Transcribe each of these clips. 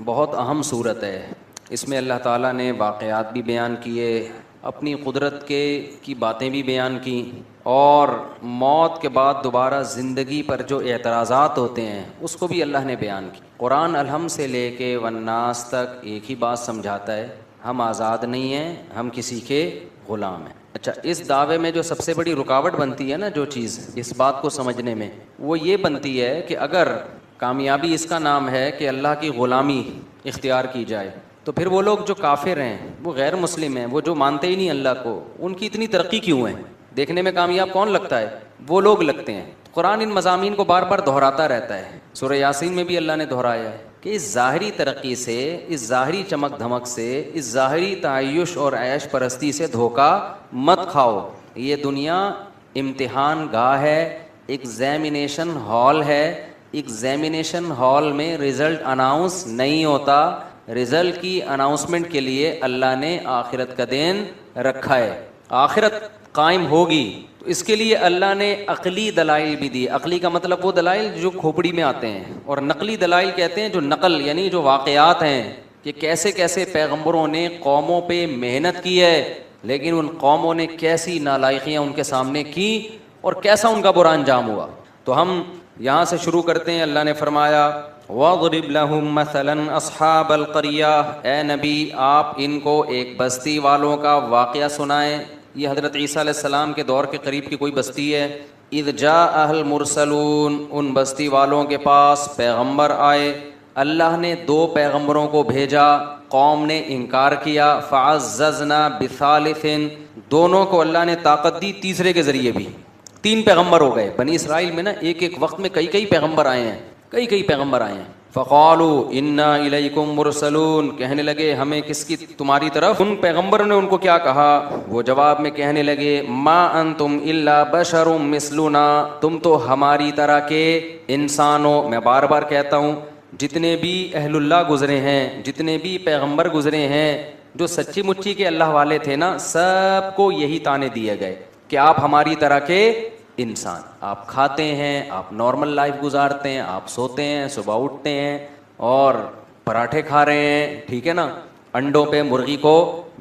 بہت اہم صورت ہے. اس میں اللہ تعالیٰ نے واقعات بھی بیان کیے, اپنی قدرت کی باتیں بھی بیان کی, اور موت کے بعد دوبارہ زندگی پر جو اعتراضات ہوتے ہیں اس کو بھی اللہ نے بیان کی. قرآن الحم سے لے کے والناس تک ایک ہی بات سمجھاتا ہے, ہم آزاد نہیں ہیں, ہم کسی کے غلام ہیں. اچھا, اس دعوے میں جو سب سے بڑی رکاوٹ بنتی ہے نا, جو چیز اس بات کو سمجھنے میں, وہ یہ بنتی ہے کہ اگر کامیابی اس کا نام ہے کہ اللہ کی غلامی اختیار کی جائے, تو پھر وہ لوگ جو کافر ہیں, وہ غیر مسلم ہیں, وہ جو مانتے ہی نہیں اللہ کو, ان کی اتنی ترقی کیوں ہے؟ دیکھنے میں کامیاب کون لگتا ہے؟ وہ لوگ لگتے ہیں. قرآن ان مضامین کو بار بار دہراتا رہتا ہے. سورہ یاسین میں بھی اللہ نے دہرایا ہے کہ اس ظاہری ترقی سے, اس ظاہری چمک دھمک سے, اس ظاہری تعیش اور عیش پرستی سے دھوکہ مت کھاؤ. یہ دنیا امتحان گاہ ہے, ایگزامینیشن ہال ہے. ایگزامینیشن ہال میں رزلٹ اناؤنس نہیں ہوتا, رزلٹ کی اناؤنسمنٹ کے لیے اللہ نے آخرت کا دن رکھا ہے. آخرت قائم ہوگی تو اس کے لیے اللہ نے عقلی دلائل بھی دی. عقلی کا مطلب وہ دلائل جو کھوپڑی میں آتے ہیں, اور نقلی دلائل کہتے ہیں جو نقل یعنی جو واقعات ہیں, کہ کیسے کیسے پیغمبروں نے قوموں پہ محنت کی ہے, لیکن ان قوموں نے کیسی نالائقیاں ان کے سامنے کی اور کیسا ان کا برا انجام ہوا. تو ہم یہاں سے شروع کرتے ہیں. اللہ نے فرمایا وَاضْرِبْ لَهُمْ مَثَلًا أَصْحَابَ الْقَرْيَةِ, اے نبی آپ ان کو ایک بستی والوں کا واقعہ سنائیں. یہ حضرت عیسیٰ علیہ السلام کے دور کے قریب کی کوئی بستی ہے. اِذْ جَاءَ الْمُرْسَلُونَ, ان بستی والوں کے پاس پیغمبر آئے. اللہ نے 2 پیغمبروں کو بھیجا, قوم نے انکار کیا. فَعَزَّزْنَا بِثَالِثٍ, دونوں کو اللہ نے طاقت دی تیسرے کے ذریعے بھی. 3 پیغمبر ہو گئے. بنی اسرائیل میں نا ایک وقت میں کئی پیغمبر آئے ہیں, کئی پیغمبر آئے ہیں. فقالوا انا الیکم مرسلون, کہنے لگے ہمیں کس کی, تمہاری طرف. ان پیغمبروں نے ان کو کیا کہا؟ وہ جواب میں کہنے لگے ما انتم الا بشر مثلنا, تم تو ہماری طرح کے انسان ہو. میں بار بار کہتا ہوں, جتنے بھی اہل اللہ گزرے ہیں, جتنے بھی پیغمبر گزرے ہیں, جو سچی مچی کے اللہ والے تھے نا, سب کو یہی تانے دیے گئے کہ آپ ہماری طرح کے انسان, آپ کھاتے ہیں, آپ نارمل لائف گزارتے ہیں, آپ سوتے ہیں, صبح اٹھتے ہیں اور پراٹھے کھا رہے ہیں, ٹھیک ہے نا, انڈوں پہ مرغی کو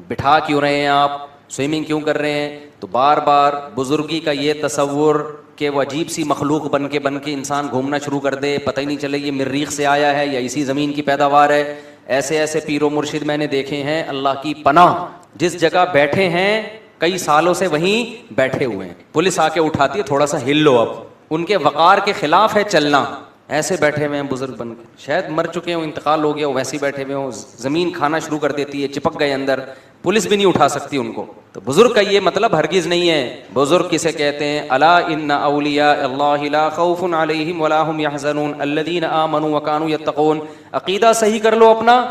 بٹھا کیوں رہے ہیں, آپ سوئمنگ کیوں کر رہے ہیں. تو بار بار بزرگی کا یہ تصور کہ وہ عجیب سی مخلوق بن کے انسان گھومنا شروع کر دے, پتہ ہی نہیں چلے یہ مریخ سے آیا ہے یا اسی زمین کی پیداوار ہے. ایسے پیر و مرشد میں نے دیکھے ہیں, اللہ کی پناہ, جس جگہ بیٹھے ہیں کئی سالوں سے وہیں بیٹھے ہوئے ہیں. پولیس آ کے اٹھاتی ہے, تھوڑا سا ہل لو, اب ان کے وقار کے خلاف ہے چلنا. ایسے بیٹھے ہوئے ہیں بزرگ بن کے, شاید مر چکے ہوں, انتقال ہو گیا ہو, ویسے بیٹھے ہوئے ہوں. زمین کھانا شروع کر دیتی ہے, چپک گئے اندر, پولیس بھی نہیں اٹھا سکتی ان کو. تو بزرگ کا یہ مطلب ہرگز نہیں ہے. بزرگ کسے کہتے ہیں؟ الا ان اولیاء اللہ لا خوف علیہم ولا هم يحزنون الذین آمنوا وكانوا يتقون. عقیدہ صحیح کر لو اپنا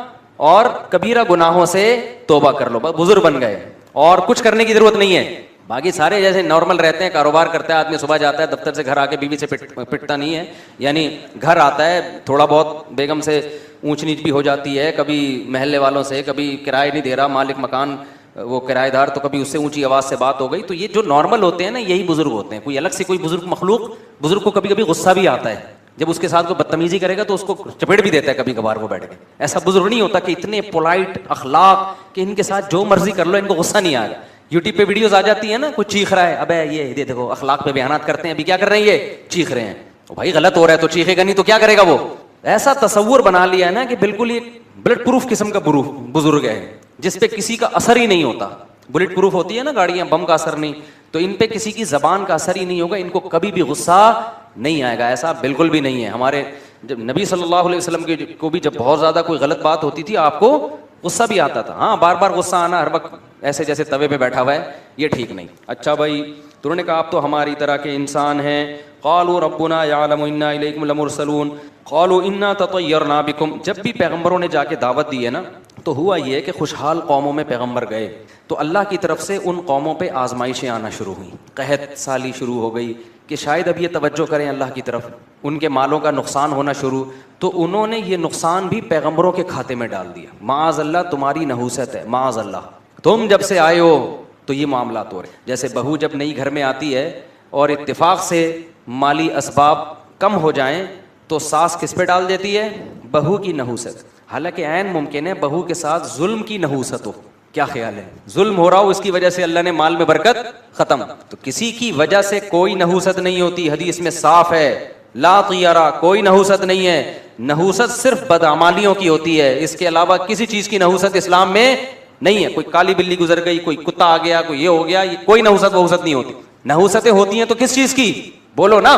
اور کبیرہ گناہوں سے توبہ کر لو, بس بزرگ بن گئے, اور کچھ کرنے کی ضرورت نہیں ہے. باقی سارے جیسے نارمل رہتے ہیں, کاروبار کرتا ہے آدمی, صبح جاتا ہے دفتر سے, گھر آ کے بیوی سے پٹتا نہیں ہے, یعنی گھر آتا ہے, تھوڑا بہت بیگم سے اونچ نیچ بھی ہو جاتی ہے, کبھی محلے والوں سے, کبھی کرایہ نہیں دے رہا مالک مکان وہ کرایہ دار, تو کبھی اس سے اونچی آواز سے بات ہو گئی. تو یہ جو نارمل ہوتے ہیں نا, یہی بزرگ ہوتے ہیں. کوئی الگ سے کوئی بزرگ مخلوق, بزرگ کو کبھی کبھی غصہ بھی آتا ہے, جب اس کے ساتھ کوئی بدتمیزی کرے گا تو اس کو چپیٹ بھی دیتا ہے کبھی کبھار وہ بیٹھ کے. ایسا بزرگ نہیں ہوتا کہ اتنے پولائٹ اخلاق کہ ان کے ساتھ جو مرضی کر لو ان کو غصہ نہیں آ رہا. یوٹیوب پہ ویڈیوز آ جاتی ہیں نا, کوئی چیخ رہا ہے, ابے یہ دیکھو اخلاق پہ بیانات کرتے ہیں, ابھی کیا کر رہے ہیں, یہ چیخ رہے ہیں. بھائی غلط ہو رہا ہے تو چیخے گا نہیں تو کیا کرے گا وہ. ایسا تصور بنا لیا ہے نا کہ بالکل یہ بلٹ پروف قسم کا بزرگ ہے, جس پہ کسی کا اثر ہی نہیں ہوتا. بلٹ پروف ہوتی ہے نا گاڑیاں, بم کا اثر نہیں, تو ان پہ کسی کی زبان کا اثر ہی نہیں ہوگا, ان کو کبھی بھی غصہ نہیں آئے گا. ایسا بالکل بھی نہیں ہے. ہمارے جب نبی صلی اللہ علیہ وسلم کو بھی جب بہت زیادہ کوئی غلط بات ہوتی تھی, آپ کو غصہ بھی آتا تھا. ہاں, بار بار غصہ آنا ہر وقت ایسے جیسے توے پہ بیٹھا ہوا ہے, یہ ٹھیک نہیں. اچھا بھائی, تو انہوں نے کہا آپ تو ہماری طرح کے انسان ہیں. قالوا ربنا يعلم انا الیکم لمرسلون قالوا انا تطیرنا بکم. جب بھی پیغمبروں نے جا کے دعوت دی ہے نا, تو ہوا یہ کہ خوشحال قوموں میں پیغمبر گئے تو اللہ کی طرف سے ان قوموں پہ آزمائشیں آنا شروع ہوئیں, قحط سالی شروع ہو گئی کہ شاید اب یہ توجہ کریں اللہ کی طرف, ان کے مالوں کا نقصان ہونا شروع. تو انہوں نے یہ نقصان بھی پیغمبروں کے کھاتے میں ڈال دیا. معاذ اللہ, تمہاری نحوست ہے, معاذ اللہ, تم جب سے آئے ہو تو یہ معاملات ہو رہے. جیسے بہو جب نئی گھر میں آتی ہے اور اتفاق سے مالی اسباب کم ہو جائیں تو ساس کس پہ ڈال دیتی ہے؟ بہو کی نحوست. حالانکہ عین ممکن ہے بہو کے ساتھ ظلم کی نحوست ہو. کیا خیال ہے؟ ظلم ہو رہا ہو، اس کی وجہ سے اللہ نے مال میں برکت ختم. تو کسی کی وجہ سے کوئی نحوست نہیں ہوتی، حدیث میں صاف ہے لا طیرہ، کوئی نحوست نہیں ہے. نحوست صرف بدعمالیوں کی ہوتی ہے، اس کے علاوہ کسی چیز کی نحوست اسلام میں نہیں ہے. کوئی کالی بلی گزر گئی، کوئی کتا آ گیا، کوئی یہ ہو گیا، یہ کوئی نحوست وحوست نہیں ہوتی. نحوستیں ہوتی ہیں تو کس چیز کی؟ بولو نا،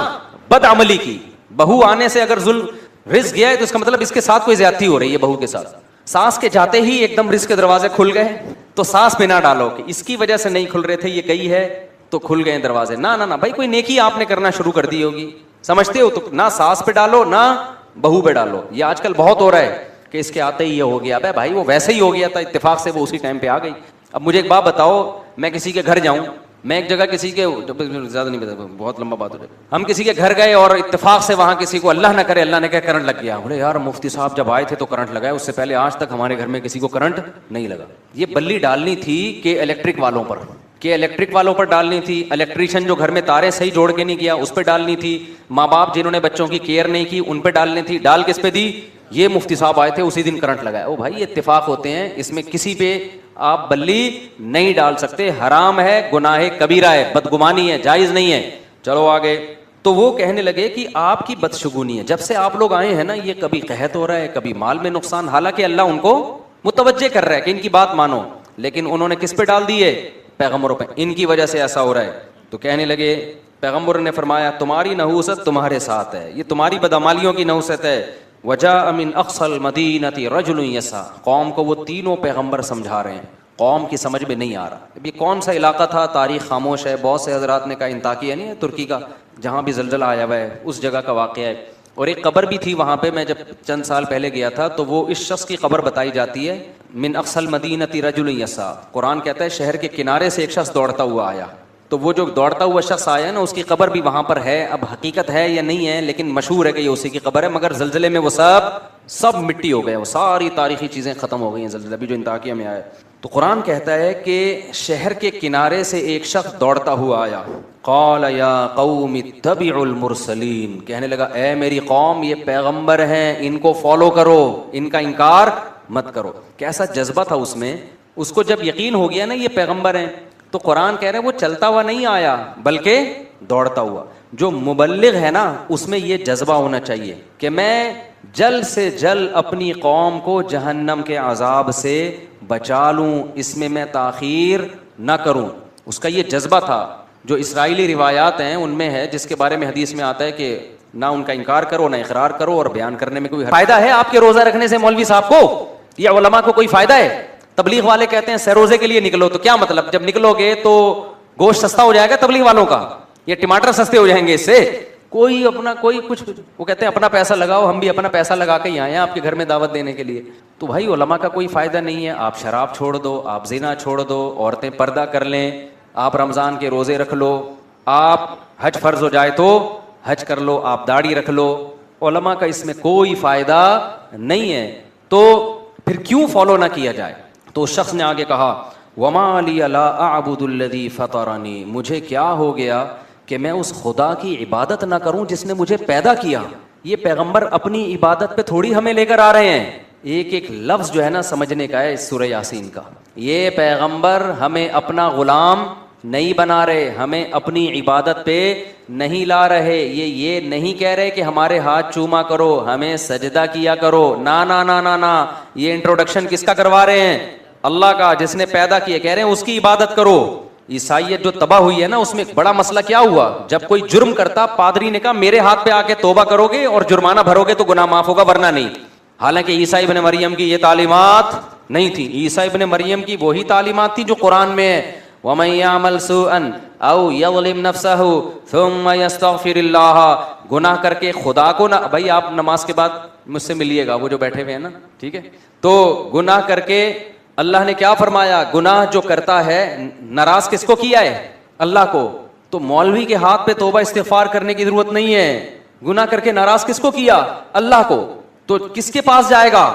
بدعملی کی. بہو آنے سے اگر ظلم رزق گیا ہے تو اس کا مطلب اس کے ساتھ کوئی زیادتی ہو رہی ہے. بہو کے ساتھ ساس کے جاتے ہی ایک دم رزق کے دروازے کھل گئے تو ساس پہ نہ ڈالو کہ اس کی وجہ سے نہیں کھل رہے تھے، یہ گئی ہے تو کھل گئے دروازے. نہ نہ بھائی، کوئی نیکی آپ نے کرنا شروع کر دی ہوگی، سمجھتے ہو، تو نہ ساس پہ ڈالو نہ بہو پہ ڈالو. یہ آج کل بہت ہو رہا ہے کہ اس کے آتے ہی یہ ہو گیا. بھائی وہ ویسے ہی ہو گیا تھا، اتفاق سے وہ اسی ٹائم پہ آ گئی. اب مجھے ایک بات بتاؤ، میں کسی کے گھر جاؤں، میں ایک جگہ کسی کے، زیادہ نہیں بتا، بہت لمبا بات ہو جائے، ہم کسی کے گھر گئے اور اتفاق سے وہاں کسی کو اللہ نہ کرے اللہ نے کہا کرنٹ لگ گیا. بولے یار مفتی صاحب جب آئے تھے تو کرنٹ لگا ہے، اس سے پہلے آج تک ہمارے گھر میں کسی کو کرنٹ نہیں لگا. یہ بلی ڈالنی تھی کہ الیکٹرک والوں پر، ڈالنی تھی. الیکٹریشین جو گھر میں تاریں صحیح جوڑ کے نہیں گیا اس پہ ڈالنی تھی. ماں باپ جنہوں نے بچوں کی کیئر نہیں کی ان پہ ڈالنی تھی. ڈال کس پہ دی؟ یہ مفتی صاحب آئے تھے اسی دن کرنٹ لگایا. او بھائی یہ اتفاق ہوتے ہیں، اس میں کسی پہ آپ بلی نہیں ڈال سکتے. حرام ہے، گناہ کبیرہ ہے، بدگمانی ہے، جائز نہیں ہے. چلو آگے. تو وہ کہنے لگے کہ آپ کی بدشگونی ہے، جب سے آپ لوگ آئے ہیں نا یہ کبھی قحط ہو رہا ہے، کبھی مال میں نقصان. حالانکہ اللہ ان کو متوجہ کر رہا ہے کہ ان کی بات مانو، لیکن انہوں نے کس پہ ڈال دی ہے؟ پیغمبروں پہ. ان کی وجہ سے ایسا ہو رہا ہے. تو کہنے لگے، پیغمبر نے فرمایا تمہاری نحوست تمہارے ساتھ ہے، یہ تمہاری بدعمالیوں کی نحوست ہے. وجاء من اقصى المدینة رجل یسعى. قوم کو وہ تینوں پیغمبر سمجھا رہے ہیں، قوم کی سمجھ میں نہیں آ رہا. اب یہ کون سا علاقہ تھا؟ تاریخ خاموش ہے. بہت سے حضرات نے کہا انطاکیہ نہیں ہے ترکی کا، جہاں بھی زلزلہ آیا ہوا ہے، اس جگہ کا واقعہ ہے. اور ایک قبر بھی تھی وہاں پہ. میں جب چند سال پہلے گیا تھا تو وہ اس شخص کی قبر بتائی جاتی ہے، من اقصى المدینة رجل یسعى. قرآن کہتا ہے شہر کے کنارے سے ایک شخص دوڑتا ہوا آیا. تو وہ جو دوڑتا ہوا شخص آیا نا اس کی قبر بھی وہاں پر ہے. اب حقیقت ہے یا نہیں ہے، لیکن مشہور ہے کہ یہ اسی کی قبر ہے. مگر زلزلے میں وہ سب مٹی ہو گئے، وہ ساری تاریخی چیزیں ختم ہو گئی ہیں زلزلہ بھی جو انطاکیہ میں آیا. تو قرآن کہتا ہے کہ شہر کے کنارے سے ایک شخص دوڑتا ہوا آیا. قال یا قوم اتبعوا المرسلین. کہنے لگا اے میری قوم یہ پیغمبر ہیں، ان کو فالو کرو، ان کا انکار مت کرو. کیسا جذبہ تھا اس میں. اس کو جب یقین ہو گیا نا یہ پیغمبر ہیں، تو قرآن کہہ رہے ہیں وہ چلتا ہوا نہیں آیا بلکہ دوڑتا ہوا. جو مبلغ ہے نا اس میں یہ جذبہ ہونا چاہیے کہ میں جلد سے جلد اپنی قوم کو جہنم کے عذاب سے بچا لوں، اس میں تاخیر نہ کروں. اس کا یہ جذبہ تھا. جو اسرائیلی روایات ہیں ان میں ہے جس کے بارے میں حدیث میں آتا ہے کہ نہ ان کا انکار کرو نہ اقرار کرو، اور بیان کرنے میں کوئی فائدہ ہے آپ کے روزہ رکھنے سے مولوی صاحب کو یا علماء کو کوئی فائدہ ہے؟ تبلیغ والے کہتے ہیں سروزے کے لیے نکلو. تو کیا مطلب؟ جب نکلو گے تو گوشت سستا ہو جائے گا تبلیغ والوں کا، یا ٹماٹر سستے ہو جائیں گے اس سے؟ کوئی اپنا کوئی کچھ، وہ کہتے ہیں اپنا پیسہ لگاؤ، ہم بھی اپنا پیسہ لگا کے ہی آئے ہیں آپ کے گھر میں دعوت دینے کے لیے. تو بھائی علماء کا کوئی فائدہ نہیں ہے. آپ شراب چھوڑ دو، آپ زنا چھوڑ دو، عورتیں پردہ کر لیں، آپ رمضان کے روزے رکھ لو، آپ حج فرض ہو جائے تو حج کر لو، آپ داڑھی رکھ لو. علماء کا اس میں کوئی فائدہ نہیں ہے. تو پھر کیوں فالو نہ کیا جائے؟ تو اس شخص نے آگے کہا وَمَا لِيَ لَا أَعْبُدُ الَّذِي فَطَرَنِي. مجھے کیا ہو گیا کہ میں اس خدا کی عبادت نہ کروں جس نے مجھے پیدا کیا. یہ پیغمبر اپنی عبادت پہ تھوڑی ہمیں لے کر آ رہے ہیں. ایک ایک لفظ جو ہے نا سمجھنے کا ہے اس سورہ یاسین کا. یہ پیغمبر ہمیں اپنا غلام نہیں بنا رہے، ہمیں اپنی عبادت پہ نہیں لا رہے. یہ نہیں کہہ رہے کہ ہمارے ہاتھ چوما کرو، ہمیں سجدہ کیا کرو. نا نا نا نا نا. یہ انٹروڈکشن کس کا کروا رہے ہیں؟ اللہ کا، جس نے پیدا کیا. کہہ رہے ہیں اس کی عبادت کرو. عیسائیت جو تباہ ہوئی ہے نا اس میں ایک بڑا مسئلہ کیا ہوا؟ جب کوئی جرم کرتا پادری نے کہا میرے ہاتھ پہ آ کے توبہ کرو گے اور جرمانہ بھرو گے تو گناہ معاف ہوگا ورنہ نہیں. حالانکہ عیسیٰ ابن مریم کی یہ تعلیمات نہیں تھی. عیسیٰ ابن مریم کی وہی تعلیمات تھی جو قرآن میں ہے. وَمَن يَعْمَلْ سُوءًا أَوْ يَظْلِمْ نَفْسَهُ ثُمَّ يَسْتَغْفِرِ اللَّهَ. گناہ کر کے خدا کو نہ، بھائی آپ نماز کے بعد مجھ سے ملیے گا، وہ جو بیٹھے ہوئے ہیں نا، ٹھیک ہے؟ تو گناہ کر کے اللہ نے کیا فرمایا؟ گناہ جو کرتا ہے ناراض کس کو کیا ہے؟ اللہ کو. تو مولوی کے ہاتھ پہ توبہ استغفار کرنے کی ضرورت نہیں ہے. گناہ کر کے ناراض کس کو کیا؟ اللہ کو. تو کس کے پاس جائے گا؟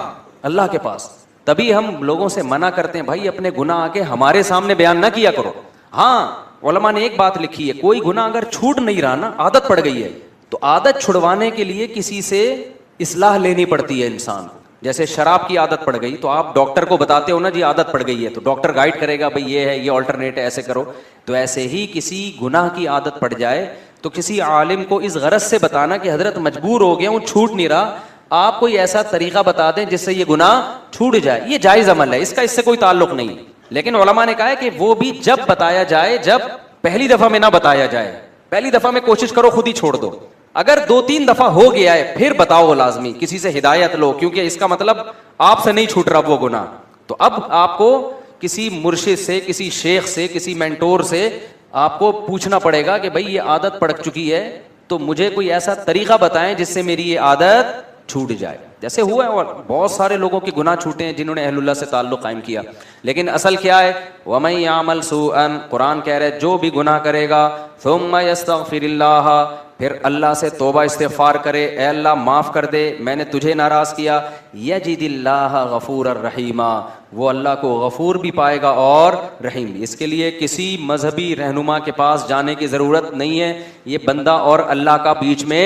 اللہ کے پاس. تبھی ہم لوگوں سے منع کرتے ہیں بھائی اپنے گناہ آ کے ہمارے سامنے بیان نہ کیا کرو. ہاں علماء نے ایک بات لکھی ہے، کوئی گناہ اگر چھوٹ نہیں رہا نا، عادت پڑ گئی ہے، تو عادت چھڑوانے کے لیے کسی سے اصلاح لینی پڑتی ہے انسان کو. جیسے شراب کی عادت پڑ گئی تو آپ ڈاکٹر کو بتاتے ہو نا جی عادت پڑ گئی ہے، تو ڈاکٹر گائیڈ کرے گا بھائی یہ ہے، یہ آلٹرنیٹ ہے، ایسے کرو. تو ایسے ہی کسی گناہ کی عادت پڑ جائے تو کسی عالم کو اس غرض سے بتانا کہ حضرت مجبور ہو گیا ہوں، چھوٹ نہیں رہا، آپ کوئی ایسا طریقہ بتا دیں جس سے یہ گناہ چھوٹ جائے. یہ جائز عمل ہے، اس کا اس سے کوئی تعلق نہیں. لیکن علماء نے کہا ہے کہ وہ بھی جب بتایا جائے، جب پہلی دفعہ میں نہ بتایا جائے. پہلی دفعہ میں کوشش کرو خود ہی چھوڑ دو. اگر 2-3 دفعہ ہو گیا ہے پھر بتاؤ لازمی، کسی سے ہدایت لو، کیونکہ اس کا مطلب آپ سے نہیں چھوٹ رہا وہ گناہ. تو اب آپ کو کسی مرشد سے، کسی شیخ سے، کسی مینٹور سے آپ کو پوچھنا پڑے گا کہ بھائی یہ عادت پڑ چکی ہے تو مجھے کوئی ایسا طریقہ بتائیں جس سے میری یہ عادت چھوٹ جائے. جیسے ہوا ہے اور بہت سارے لوگوں کے گناہ چھوٹے ہیں جنہوں نے اہل اللہ سے تعلق قائم کیا. لیکن اصل کیا ہے؟ وَمَن يَعْمَلْ سُوءًا، قرآن کہہ رہے جو بھی گناہ کرے گا، ثُمَّ يَسْتَغْفِرِ اللَّهَ، پھر اللہ سے توبہ استغفار کرے، اے اللہ معاف کر دے، میں نے تجھے ناراض کیا، یجد اللہ غفور الرحیما، وہ اللہ کو غفور بھی پائے گا اور رحیم بھی. اس کے لیے کسی مذہبی رہنما کے پاس جانے کی ضرورت نہیں ہے. یہ بندہ اور اللہ کا بیچ میں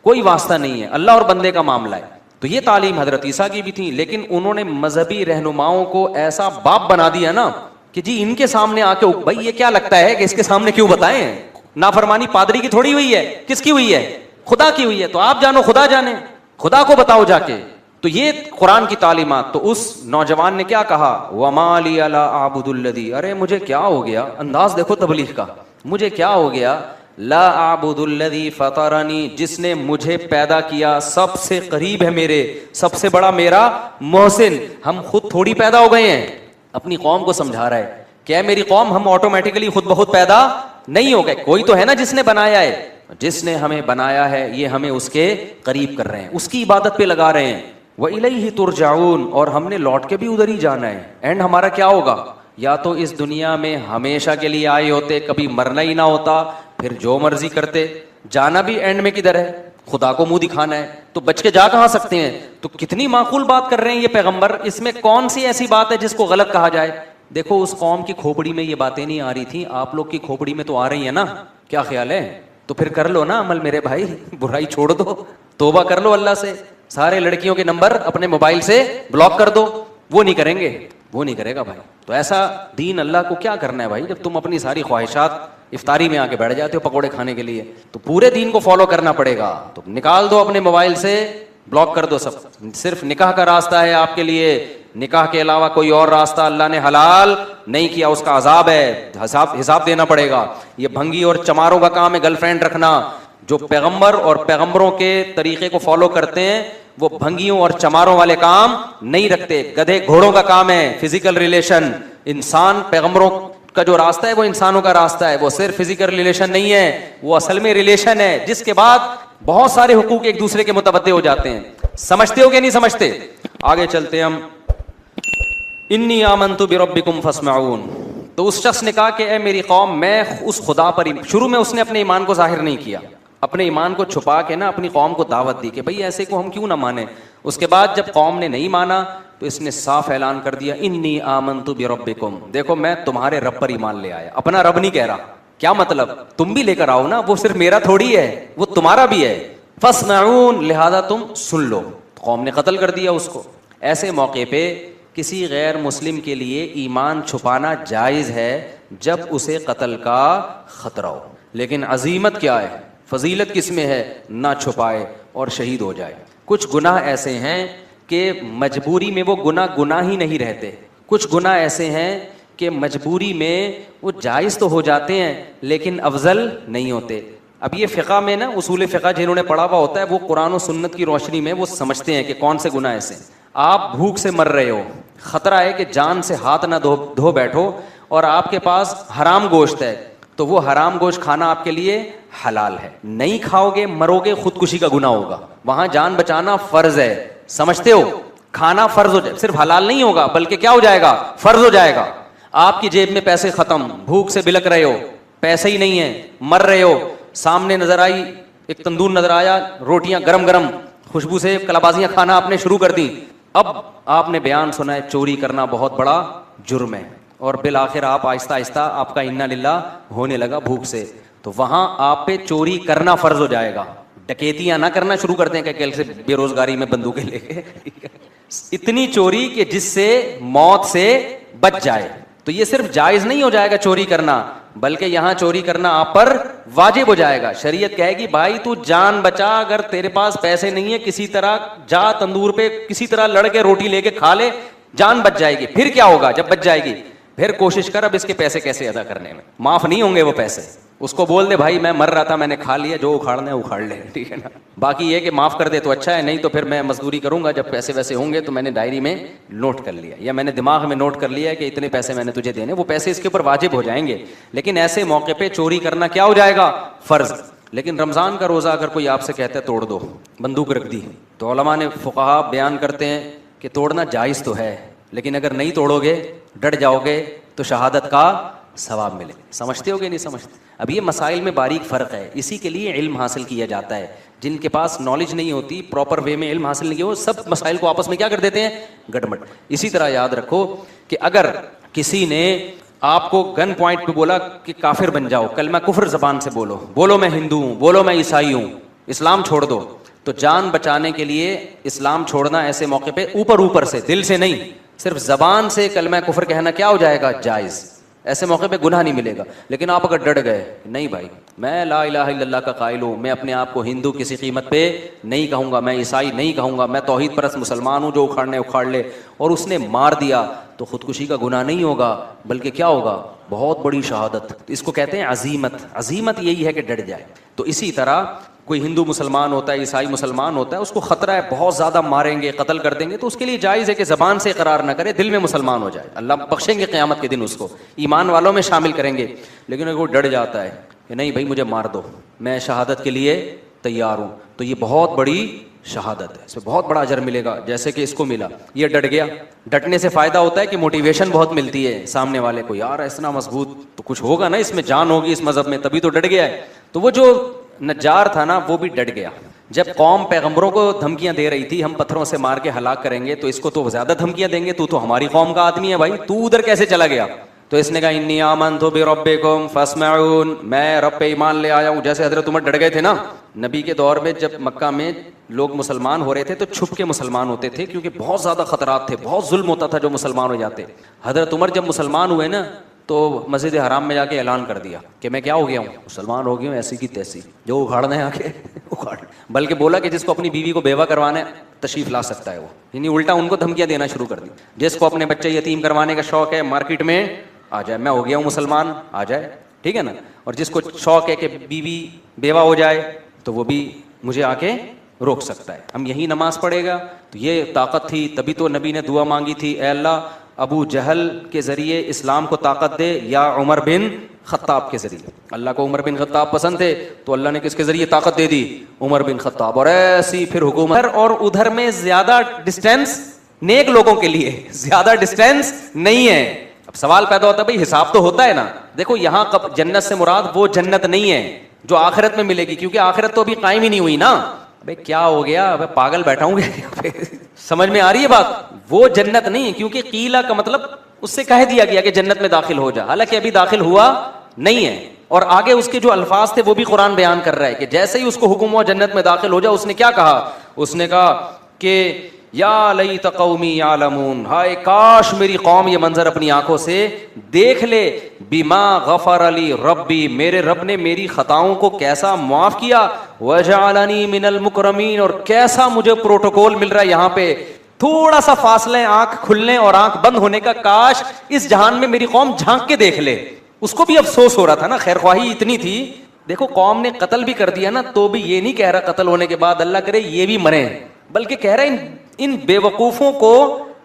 کوئی واسطہ نہیں ہے، اللہ اور بندے کا معاملہ ہے. تو یہ تعلیم حضرت عیسیٰ کی بھی تھی، لیکن انہوں نے مذہبی رہنماؤں کو ایسا باپ بنا دیا نا کہ جی ان کے سامنے آ کے بھائی یہ کیا لگتا ہے کہ اس کے سامنے کیوں بتائیں؟ نافرمانی پادری کی تھوڑی ہوئی ہے، کس کی ہوئی ہے؟ خدا کی ہوئی ہے. تو آپ جانو، خدا جانے، خدا کو بتاؤ جا کے. تو یہ قرآن کی تعلیمات. تو اس نوجوان نے کیا کہا؟ وَمَا لِيَ لَا أَعْبُدُ الَّذِي، ارے مجھے کیا ہو گیا، انداز دیکھو تبلیغ کا، مجھے کیا ہو گیا، لا اعبد الذی فطرنی، جس نے مجھے پیدا کیا، سب سے قریب ہے میرے، سب سے بڑا میرا محسن. ہم خود تھوڑی پیدا ہو گئے ہیں، اپنی قوم کو سمجھا رہا ہے کہ میری قوم، ہم آٹومیٹکلی خود بخود پیدا نہیں ہو گئے، کوئی تو ہے نا جس نے بنایا ہے. جس نے ہمیں بنایا ہے یہ ہمیں اس کے قریب کر رہے ہیں، اس کی عبادت پہ لگا رہے ہیں. وَإِلَيْهِ تُرْجَعُونَ، اور ہم نے لوٹ کے بھی ادھر ہی جانا ہے. اینڈ ہمارا کیا ہوگا؟ یا تو اس دنیا میں ہمیشہ کے لیے آئے ہوتے، کبھی مرنا ہی نہ ہوتا، پھر جو مرضی کرتے. جانا بھی اینڈ میں کدھر ہے؟ خدا کو منہ دکھانا ہے. تو بچ کے جا کہاں سکتے ہیں؟ تو کتنی معقول بات کر رہے ہیں یہ پیغمبر. اس میں کون سی ایسی بات ہے جس کو غلط کہا جائے؟ دیکھو اس قوم کی کھوپڑی میں یہ باتیں نہیں آ رہی تھیں، آپ لوگ کی کھوپڑی میں تو آ رہی ہیں نا. کیا خیال ہے؟ تو پھر کر لو نا عمل میرے بھائی، برائی چھوڑ دو، توبہ کر لو اللہ سے. سارے لڑکیوں کے نمبر اپنے موبائل سے بلاک کر دو. وہ نہیں کریں گے، وہ نہیں کرے گا بھائی. تو ایسا دین اللہ کو کیا کرنا ہے بھائی، جب تم اپنی ساری خواہشات افطاری میں آ کے بیٹھ جاتے ہو پکوڑے کھانے کے لیے. تو پورے دین کو فالو کرنا پڑے گا. تو نکال دو اپنے موبائل سے، بلاک کر دو سب. صرف نکاح کا راستہ ہے آپ کے لیے، نکاح کے علاوہ کوئی اور راستہ اللہ نے حلال نہیں کیا، اس کا عذاب ہے، حساب دینا پڑے گا. یہ بھنگی اور چماروں کا کام ہے گرل فرینڈ رکھنا. جو پیغمبر اور پیغمبروں کے طریقے کو فالو کرتے ہیں وہ بھنگیوں اور چماروں والے کام نہیں رکھتے. گدھے گھوڑوں کا کام ہے فزیکل ریلیشن. انسان، پیغمبروں کا جو راستہ ہے وہ انسانوں کا راستہ ہے، وہ صرف فزیکل ریلیشن نہیں ہے، وہ اصل میں ریلیشن ہے جس کے بعد بہت سارے حقوق ایک دوسرے کے متبادل ہو جاتے ہیں. سمجھتے ہو کہ نہیں سمجھتے؟ آگے چلتے ہم. انی آمنت بربکم فاسمعون. تو اس شخص نے کہا کہ اے میری قوم، میں اس خدا پر، شروع میں اس نے اپنے ایمان کو ظاہر نہیں کیا، اپنے ایمان کو چھپا کے نا اپنی قوم کو دعوت دی کہ بھئی ایسے کو ہم کیوں نہ مانیں. اس کے بعد جب قوم نے نہیں مانا تو اس نے صاف اعلان کر دیا انی آمنت بربکم، دیکھو میں تمہارے رب پر ایمان لے آیا. اپنا رب نہیں کہہ رہا. کیا مطلب؟ تم بھی لے کر آؤ نا، وہ صرف میرا تھوڑی ہے، وہ تمہارا بھی ہے. فاسمعون، لہذا تم سن لو. قوم نے قتل کر دیا اس کو. ایسے موقع پہ کسی غیر مسلم کے لیے ایمان چھپانا جائز ہے جب اسے قتل کا خطرہ ہو. لیکن عظیمت کیا ہے، فضیلت کس میں ہے؟ نہ چھپائے اور شہید ہو جائے. کچھ گناہ ایسے ہیں کہ مجبوری میں وہ گناہ ہی نہیں رہتے. کچھ گناہ ایسے ہیں کہ مجبوری میں وہ جائز تو ہو جاتے ہیں لیکن افضل نہیں ہوتے. اب یہ فقہ میں نا، اصول فقہ جنہوں نے پڑھا ہوا ہوتا ہے وہ قرآن و سنت کی روشنی میں وہ سمجھتے ہیں کہ کون سے گناہ ایسے. آپ بھوک سے مر رہے ہو، خطرہ ہے کہ جان سے ہاتھ نہ دھو بیٹھو، اور آپ کے پاس حرام گوشت ہے تو وہ حرام گوشت کھانا آپ کے لیے حلال ہے. نہیں کھاؤ گے، مرو گے، خودکشی کا گناہ ہوگا. وہاں جان بچانا فرض ہے، سمجھتے ہو؟ کھانا فرض ہو جائے، صرف حلال نہیں ہوگا بلکہ کیا ہو جائے گا؟ فرض ہو جائے گا. آپ کی جیب میں پیسے ختم، بھوک سے بلک رہے ہو، پیسے ہی نہیں ہے، مر رہے ہو، سامنے نظر آئی ایک تندور نظر آیا، روٹیاں گرم گرم، خوشبو سے کلابازیاں کھانا آپ نے شروع کر دی. اب آپ نے بیان سنا ہے چوری کرنا بہت بڑا جرم ہے، اور بالآخر آپ آہستہ آہستہ آپ کا انا للہ ہونے لگا بھوک سے. تو وہاں آپ پہ چوری کرنا فرض ہو جائے گا. ڈکیتیاں نہ کرنا شروع کر دیں کہ کل سے بے روزگاری میں بندوقیں لے کے اتنی چوری کہ جس سے موت سے بچ جائے. تو یہ صرف جائز نہیں ہو جائے گا چوری کرنا, بلکہ یہاں چوری کرنا آپ پر واجب ہو جائے گا. شریعت کہے گی بھائی تو جان بچا, اگر تیرے پاس پیسے نہیں ہے کسی طرح جا تندور پہ کسی طرح لڑ کے روٹی لے کے کھا لے, جان بچ جائے گی. پھر کیا ہوگا جب بچ جائے گی, پھر کوشش کر اب اس کے پیسے کیسے ادا کرنے میں, معاف نہیں ہوں گے وہ پیسے. اس کو بول دے بھائی میں مر رہا تھا میں نے کھا لیا, جو اکھاڑنا ہے اکھاڑ لے, ٹھیک ہے نا. باقی یہ کہ معاف کر دے تو اچھا ہے, نہیں تو پھر میں مزدوری کروں گا, جب پیسے ویسے ہوں گے تو میں نے ڈائری میں نوٹ کر لیا یا میں نے دماغ میں نوٹ کر لیا ہے کہ اتنے پیسے میں نے تجھے دینے, وہ پیسے اس کے اوپر واجب ہو جائیں گے. لیکن ایسے موقع پہ چوری کرنا کیا ہو جائے گا, فرض. لیکن رمضان کا روزہ اگر کوئی آپ سے کہتا ہے توڑ دو, بندوق رکھ دی, تو علماء نے فقہا بیان کرتے ہیں کہ توڑنا جائز تو ہے, لیکن اگر نہیں توڑو گے, ڈٹ جاؤ گے, تو شہادت کا ثواب ملے. سمجھتے ہو کہ نہیں سمجھتے؟ اب یہ مسائل میں باریک فرق ہے, اسی کے لیے علم حاصل کیا جاتا ہے. جن کے پاس نالج نہیں ہوتی, پراپر وے میں علم حاصل نہیں کیا, وہ سب مسائل کو آپس میں کیا کر دیتے ہیں, گڑبڑ. اسی طرح یاد رکھو کہ اگر کسی نے آپ کو گن پوائنٹ پہ بولا کہ کافر بن جاؤ, کلمہ کفر زبان سے بولو, بولو میں ہندو ہوں, بولو میں عیسائی ہوں, اسلام چھوڑ دو, تو جان بچانے کے لیے اسلام چھوڑنا ایسے موقع پہ اوپر سے, دل سے نہیں, صرف زبان سے کلمہ کفر کہنا کیا ہو جائے گا, جائز. ایسے موقع پہ گناہ نہیں ملے گا. لیکن آپ اگر ڈٹ گئے, نہیں بھائی میں لا الہ الا اللہ کا قائل ہوں, میں اپنے آپ کو ہندو کسی قیمت پہ نہیں کہوں گا, میں عیسائی نہیں کہوں گا, میں توحید پرست مسلمان ہوں, جو اکھاڑنے اکھاڑ لے, اور اس نے مار دیا, تو خودکشی کا گناہ نہیں ہوگا, بلکہ کیا ہوگا, بہت بڑی شہادت. اس کو کہتے ہیں عزیمت. عزیمت یہی ہے کہ ڈٹ جائے. تو اسی طرح کوئی ہندو مسلمان ہوتا ہے, عیسائی مسلمان ہوتا ہے, اس کو خطرہ ہے بہت زیادہ ماریں گے, قتل کر دیں گے, تو اس کے لیے جائز ہے کہ زبان سے اقرار نہ کرے, دل میں مسلمان ہو جائے. اللہ بخشیں گے قیامت کے دن, اس کو ایمان والوں میں شامل کریں گے. لیکن اگر وہ ڈر جاتا ہے کہ نہیں بھائی مجھے مار دو, میں شہادت کے لیے تیار ہوں, تو یہ بہت بڑی شہادت ہے, اس میں بہت بڑا اجر ملے گا, جیسے کہ اس کو ملا. یہ ڈٹ گیا. ڈٹنے سے فائدہ ہوتا ہے کہ موٹیویشن بہت ملتی ہے سامنے والے کو, یار اتنا مضبوط تو کچھ ہوگا نا, اس میں جان ہوگی اس مذہب میں, تبھی تو ڈٹ گیا ہے. تو وہ جو نجار تھا نا, وہ بھی ڈٹ گیا. جب قوم پیغمبروں کو دھمکیاں دے رہی تھی, ہم پتھروں سے مار کے ہلاک کریں گے, تو اس کو تو زیادہ دھمکیاں دیں گے, تو ہماری قوم کا آدمی ہے بھائی, تو ادھر کیسے چلا گیا؟ تو اس نے کہا انی آمنت بربکم فاسمعون, میں رب پہ ایمان لے آیا ہوں. جیسے حضرت عمر ڈٹ گئے تھے نا نبی کے دور میں, جب مکہ میں لوگ مسلمان ہو رہے تھے تو چھپ کے مسلمان ہوتے تھے, کیونکہ بہت زیادہ خطرات تھے, بہت ظلم ہوتا تھا جو مسلمان ہو جاتے. حضرت عمر جب مسلمان ہوئے نا, تو مسجد حرام میں جا کے اعلان کر دیا کہ میں کیا ہو گیا ہوں, مسلمان ہو گیا ہوں, ایسی کی تیسی, جو اکھاڑنا ہے آ کے اکھاڑ. بلکہ بولا کہ جس کو اپنی بیوی کو بیوہ کروانا ہے تشریف لا سکتا ہے وہ, یعنی الٹا ان کو دھمکیاں دینا شروع کر دی. جس کو اپنے بچے یتیم کروانے کا شوق ہے مارکیٹ میں آ جائے, میں ہو گیا ہوں مسلمان, آ جائے, ٹھیک ہے نا. اور جس کو شوق ہے کہ بیوی بیوہ ہو جائے, تو وہ بھی مجھے آ کے روک سکتا ہے. ہم یہی نماز پڑھے گا. تو یہ طاقت تھی, تبھی تو نبی نے دعا مانگی تھی, اے اللہ ابو جہل کے ذریعے اسلام کو طاقت دے, یا عمر بن خطاب کے ذریعے. اللہ کو عمر بن خطاب پسند تھے, تو اللہ نے کس کے ذریعے طاقت دے دی, عمر بن خطاب. اور ایسی پھر حکومت, اور ادھر میں زیادہ ڈسٹینس نیک لوگوں کے لیے زیادہ ڈسٹینس نہیں ہے. اب سوال پیدا ہوتا ہے بھائی حساب تو ہوتا ہے نا. دیکھو یہاں جنت سے مراد وہ جنت نہیں ہے جو آخرت میں ملے گی, کیونکہ آخرت تو ابھی قائم ہی نہیں ہوئی نا. بھائی کیا ہو گیا, ابے پاگل بیٹھا ہوں گے سمجھ میں آ رہی ہے بات؟ وہ جنت نہیں ہے, کیونکہ قیلا کا مطلب اس سے کہہ دیا گیا کہ جنت میں داخل ہو جا, حالانکہ ابھی داخل ہوا نہیں ہے. اور آگے اس کے جو الفاظ تھے وہ بھی قرآن بیان کر رہا ہے کہ جیسے ہی اس کو حکم ہوا جنت میں داخل ہو جا, اس نے کیا کہا, اس نے کہا کہ یا لیت قومی یعلمون, ہائے کاش میری قوم یہ منظر اپنی آنکھوں سے دیکھ لے, بما غفر لی ربی, میرے رب نے میری خطاؤں کو کیسا معاف کیا, وجعلنی من المکرمین, اور کیسا مجھے پروٹوکول مل رہا ہے یہاں پہ. تھوڑا سا فاصلہ ہے آنکھ کھلنے اور آنکھ بند ہونے کا, کاش اس جہان میں میری قوم جھانک کے دیکھ لے. اس کو بھی افسوس ہو رہا تھا نا, خیر خواہی اتنی تھی. دیکھو قوم نے قتل بھی کر دیا نا, تو بھی یہ نہیں کہہ رہا قتل ہونے کے بعد اللہ کرے یہ بھی مریں, بلکہ کہہ رہے ان بے وقوفوں کو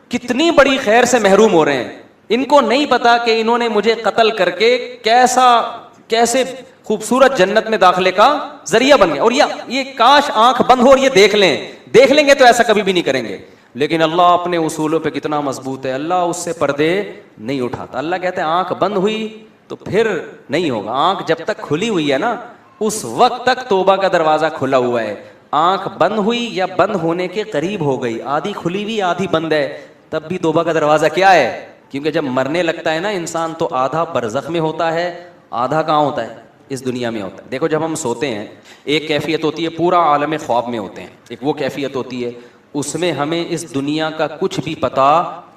کتنی بڑی خیر سے محروم ہو رہے ہیں. ان کو نہیں پتا کہ انہوں نے مجھے قتل کر کے کیسے خوبصورت جنت میں داخلے کا ذریعہ بن گیا. اور یہ کاش آنکھ بند ہو اور یہ دیکھ لیں گے تو ایسا کبھی بھی نہیں کریں گے. لیکن اللہ اپنے اصولوں پہ کتنا مضبوط ہے, اللہ اس سے پردے نہیں اٹھاتا. اللہ کہتے ہیں آنکھ بند ہوئی تو پھر نہیں ہوگا. آنکھ جب تک کھلی ہوئی ہے نا, اس وقت تک توبہ کا دروازہ کھلا ہوا ہے. آنکھ بند ہوئی یا بند ہونے کے قریب ہو گئی, آدھی کھلی ہوئی آدھی بند ہے, تب بھی توبہ کا دروازہ کیا ہے. کیونکہ جب مرنے لگتا ہے نا انسان, تو آدھا برزخ میں ہوتا ہے, آدھا کہاں ہوتا ہے, اس دنیا میں ہوتا ہے. دیکھو جب ہم سوتے ہیں ایک کیفیت ہوتی ہے, پورا عالم خواب میں ہوتے ہیں, ایک وہ کیفیت ہوتی ہے, اس میں ہمیں اس دنیا کا کچھ بھی پتا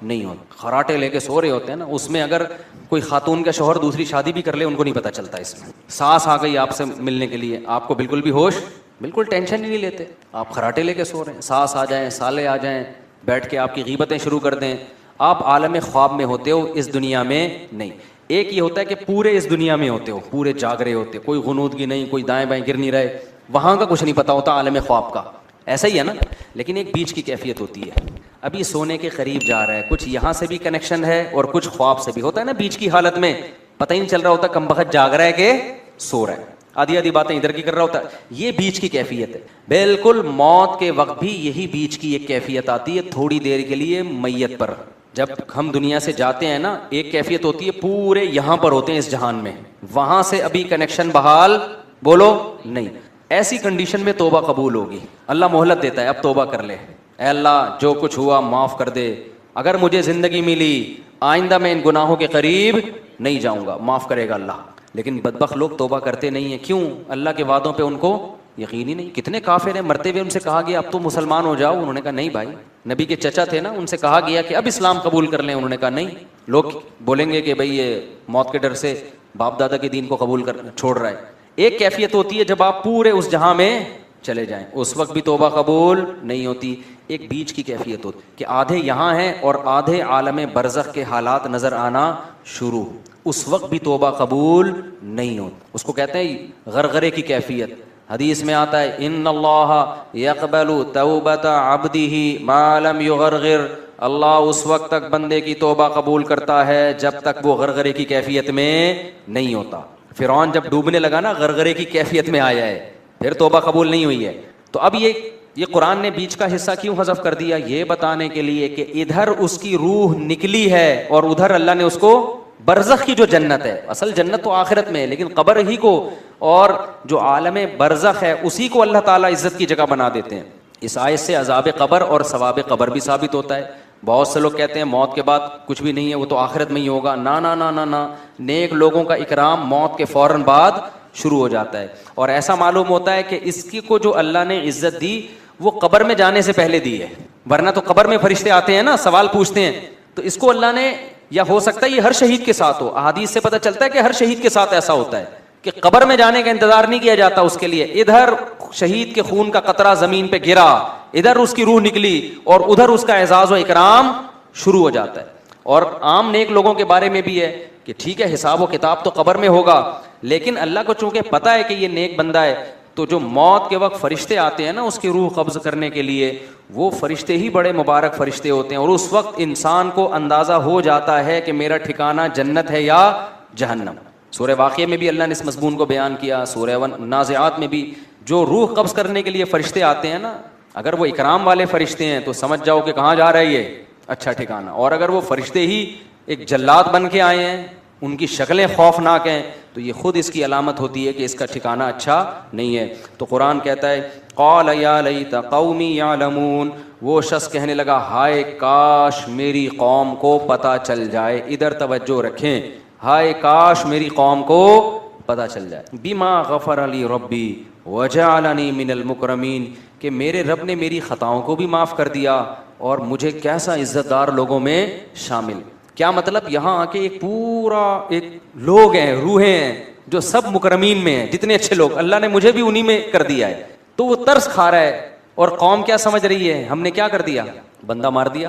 نہیں ہوتا. خراٹے لے کے سو رہے ہوتے ہیں نا, اس میں اگر کوئی خاتون کا شوہر دوسری شادی بھی کر لے ان کو نہیں پتا چلتا. اس میں ساس آ گئی آپ سے ملنے کے لیے, آپ کو بالکل بھی ہوش, بالکل ٹینشن ہی نہیں لیتے, آپ خراٹے لے کے سو رہے ہیں. ساس آ جائیں, سالے آ جائیں, بیٹھ کے آپ کی غیبتیں شروع کر دیں, آپ عالم خواب میں ہوتے ہو, اس دنیا میں نہیں. ایک یہ ہوتا ہے کہ پورے اس دنیا میں ہوتے ہو, پورے جاگ رہے ہوتے, کوئی غنودگی نہیں, کوئی دائیں بائیں گر نہیں رہے, وہاں کا کچھ نہیں پتا ہوتا عالم خواب کا, ایسا ہی ہے نا. لیکن ایک بیچ کی کیفیت ہوتی ہے, ابھی سونے کے قریب جا رہا ہے, کچھ یہاں سے بھی کنیکشن ہے اور کچھ خواب سے بھی ہوتا ہے نا. بیچ کی حالت میں پتہ ہی نہیں چل رہا ہوتا کم بخت جاگ رہا ہے کہ سو رہا ہے, آدھی آدھی باتیں ادھر کی کر رہا ہوتا ہے. یہ بیچ کی کیفیت ہے. بالکل موت کے وقت بھی یہی بیچ کی ایک کیفیت آتی ہے, تھوڑی دیر کے لیے میت پر. جب ہم دنیا سے جاتے ہیں نا, ایک کیفیت ہوتی ہے پورے یہاں پر ہوتے ہیں اس جہان میں, وہاں سے ابھی کنیکشن بحال بولو نہیں. ایسی کنڈیشن میں توبہ قبول ہوگی, اللہ مہلت دیتا ہے, اب توبہ کر لے, اے اللہ جو کچھ ہوا معاف کر دے, اگر مجھے زندگی ملی آئندہ میں ان گناہوں کے قریب نہیں جاؤں گا, معاف کرے گا اللہ. لیکن بدبخت لوگ توبہ کرتے نہیں ہیں. کیوں؟ اللہ کے وعدوں پہ ان کو یقین ہی نہیں. کتنے کافر ہیں, مرتے ہوئے ان سے کہا گیا اب تو مسلمان ہو جاؤ, انہوں نے کہا نہیں بھائی. نبی کے چچا تھے نا, ان سے کہا گیا کہ اب اسلام قبول کر لیں, انہوں نے کہا نہیں. لوگ بولیں گے کہ بھئی یہ موت کے ڈر سے باپ دادا کے دین کو قبول کر چھوڑ رہا ہے. ایک کیفیت ہوتی ہے جب آپ پورے اس جہاں میں چلے جائیں, اس وقت بھی توبہ قبول نہیں ہوتی. ایک بیچ کی کیفیت ہوتی کہ آدھے یہاں ہیں اور آدھے عالم برزخ کے حالات نظر آنا شروع, اس وقت بھی توبہ قبول نہیں ہوتی. اس کو کہتے ہیں غرغرے کی کیفیت. حدیث میں آتا ہے ان اللہ یقبل توبۃ عبدہ ما لم یغرغر, اللہ اس وقت تک بندے کی توبہ قبول کرتا ہے جب تک وہ غرغرے کی کیفیت میں نہیں ہوتا. فرعون جب ڈوبنے لگا نا, غرغرے کی کیفیت میں آیا ہے, پھر توبہ قبول نہیں ہوئی ہے. تو اب یہ قرآن نے بیچ کا حصہ کیوں حذف کر دیا؟ یہ بتانے کے لیے کہ ادھر اس کی روح نکلی ہے اور ادھر اللہ نے اس کو برزخ کی جو جنت ہے, اصل جنت تو آخرت میں ہے, لیکن قبر ہی کو اور جو عالم برزخ ہے اسی کو اللہ تعالیٰ عزت کی جگہ بنا دیتے ہیں. اس آیت سے عذاب قبر اور ثواب قبر بھی ثابت ہوتا ہے. بہت سے لوگ کہتے ہیں موت کے بعد کچھ بھی نہیں ہے, وہ تو آخرت میں ہی ہوگا. نا نا نا نا نا, نیک لوگوں کا اکرام موت کے فوراً بعد شروع ہو جاتا ہے. اور ایسا معلوم ہوتا ہے کہ اس کی کو جو اللہ نے عزت دی وہ قبر میں جانے سے پہلے دی ہے, ورنہ تو قبر میں فرشتے آتے ہیں نا, سوال پوچھتے ہیں, تو اس کو اللہ نے, یا ہو سکتا ہے یہ ہر شہید کے ساتھ ہو, احادیث سے پتہ چلتا ہے کہ ہر شہید کے ساتھ ایسا ہوتا ہے کہ قبر میں جانے کا انتظار نہیں کیا جاتا اس کے لیے. ادھر شہید کے خون کا قطرہ زمین پہ گرا, ادھر اس کی روح نکلی اور ادھر اس کا اعزاز و اکرام شروع ہو جاتا ہے. اور عام نیک لوگوں کے بارے میں بھی ہے کہ ٹھیک ہے حساب و کتاب تو قبر میں ہوگا, لیکن اللہ کو چونکہ پتہ ہے کہ یہ نیک بندہ ہے, تو جو موت کے وقت فرشتے آتے ہیں نا اس کی روح قبض کرنے کے لیے, وہ فرشتے ہی بڑے مبارک فرشتے ہوتے ہیں. اور اس وقت انسان کو اندازہ ہو جاتا ہے کہ میرا ٹھکانہ جنت ہے یا جہنم. سورہ واقعہ میں بھی اللہ نے اس مضمون کو بیان کیا, سورہ نازعات میں بھی. جو روح قبض کرنے کے لیے فرشتے آتے ہیں نا, اگر وہ اکرام والے فرشتے ہیں تو سمجھ جاؤ کہ کہاں جا رہا ہے یہ اچھا ٹھکانہ. اور اگر وہ فرشتے ہی ایک جلاد بن کے آئے ہیں, ان کی شکلیں خوفناک ہیں, تو یہ خود اس کی علامت ہوتی ہے کہ اس کا ٹھکانہ اچھا نہیں ہے. تو قرآن کہتا ہے قال یا لیت قومی یعلمون, وہ شخص کہنے لگا ہائے کاش میری قوم کو پتہ چل جائے. ادھر توجہ رکھیں, ہائے کاش میری قوم کو پتہ چل جائے. بما غفر لی ربی وجعلنی من المکرمین, کہ میرے رب نے میری خطاؤں کو بھی معاف کر دیا اور مجھے کیسا عزت دار لوگوں میں شامل. کیا مطلب؟ یہاں آ کے ایک پورا ایک لوگ ہیں, روحیں ہیں جو سب مکرمین میں ہیں, جتنے اچھے لوگ, اللہ نے مجھے بھی انہی میں کر دیا ہے. تو وہ ترس کھا رہا ہے, اور قوم کیا سمجھ رہی ہے, ہم نے کیا کر دیا, بندہ مار دیا.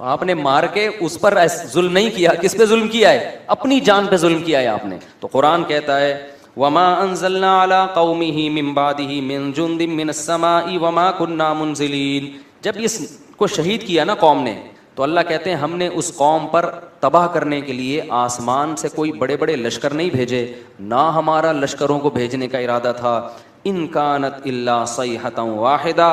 آپ نے مار کے اس پر ظلم نہیں کیا, کس پہ ظلم کیا ہے, اپنی جان پہ ظلم کیا ہے آپ نے. تو قرآن کہتا ہے وما انزلنا على قومه من بعده من جند من السماء وما كنا منزلين. جب اس کو شہید کیا نا قوم نے, تو اللہ کہتے ہیں ہم نے اس قوم پر تباہ کرنے کے لیے آسمان سے کوئی بڑے بڑے لشکر نہیں بھیجے, نہ ہمارا لشکروں کو بھیجنے کا ارادہ تھا. ان کانت الا صیحۃ واحدہ,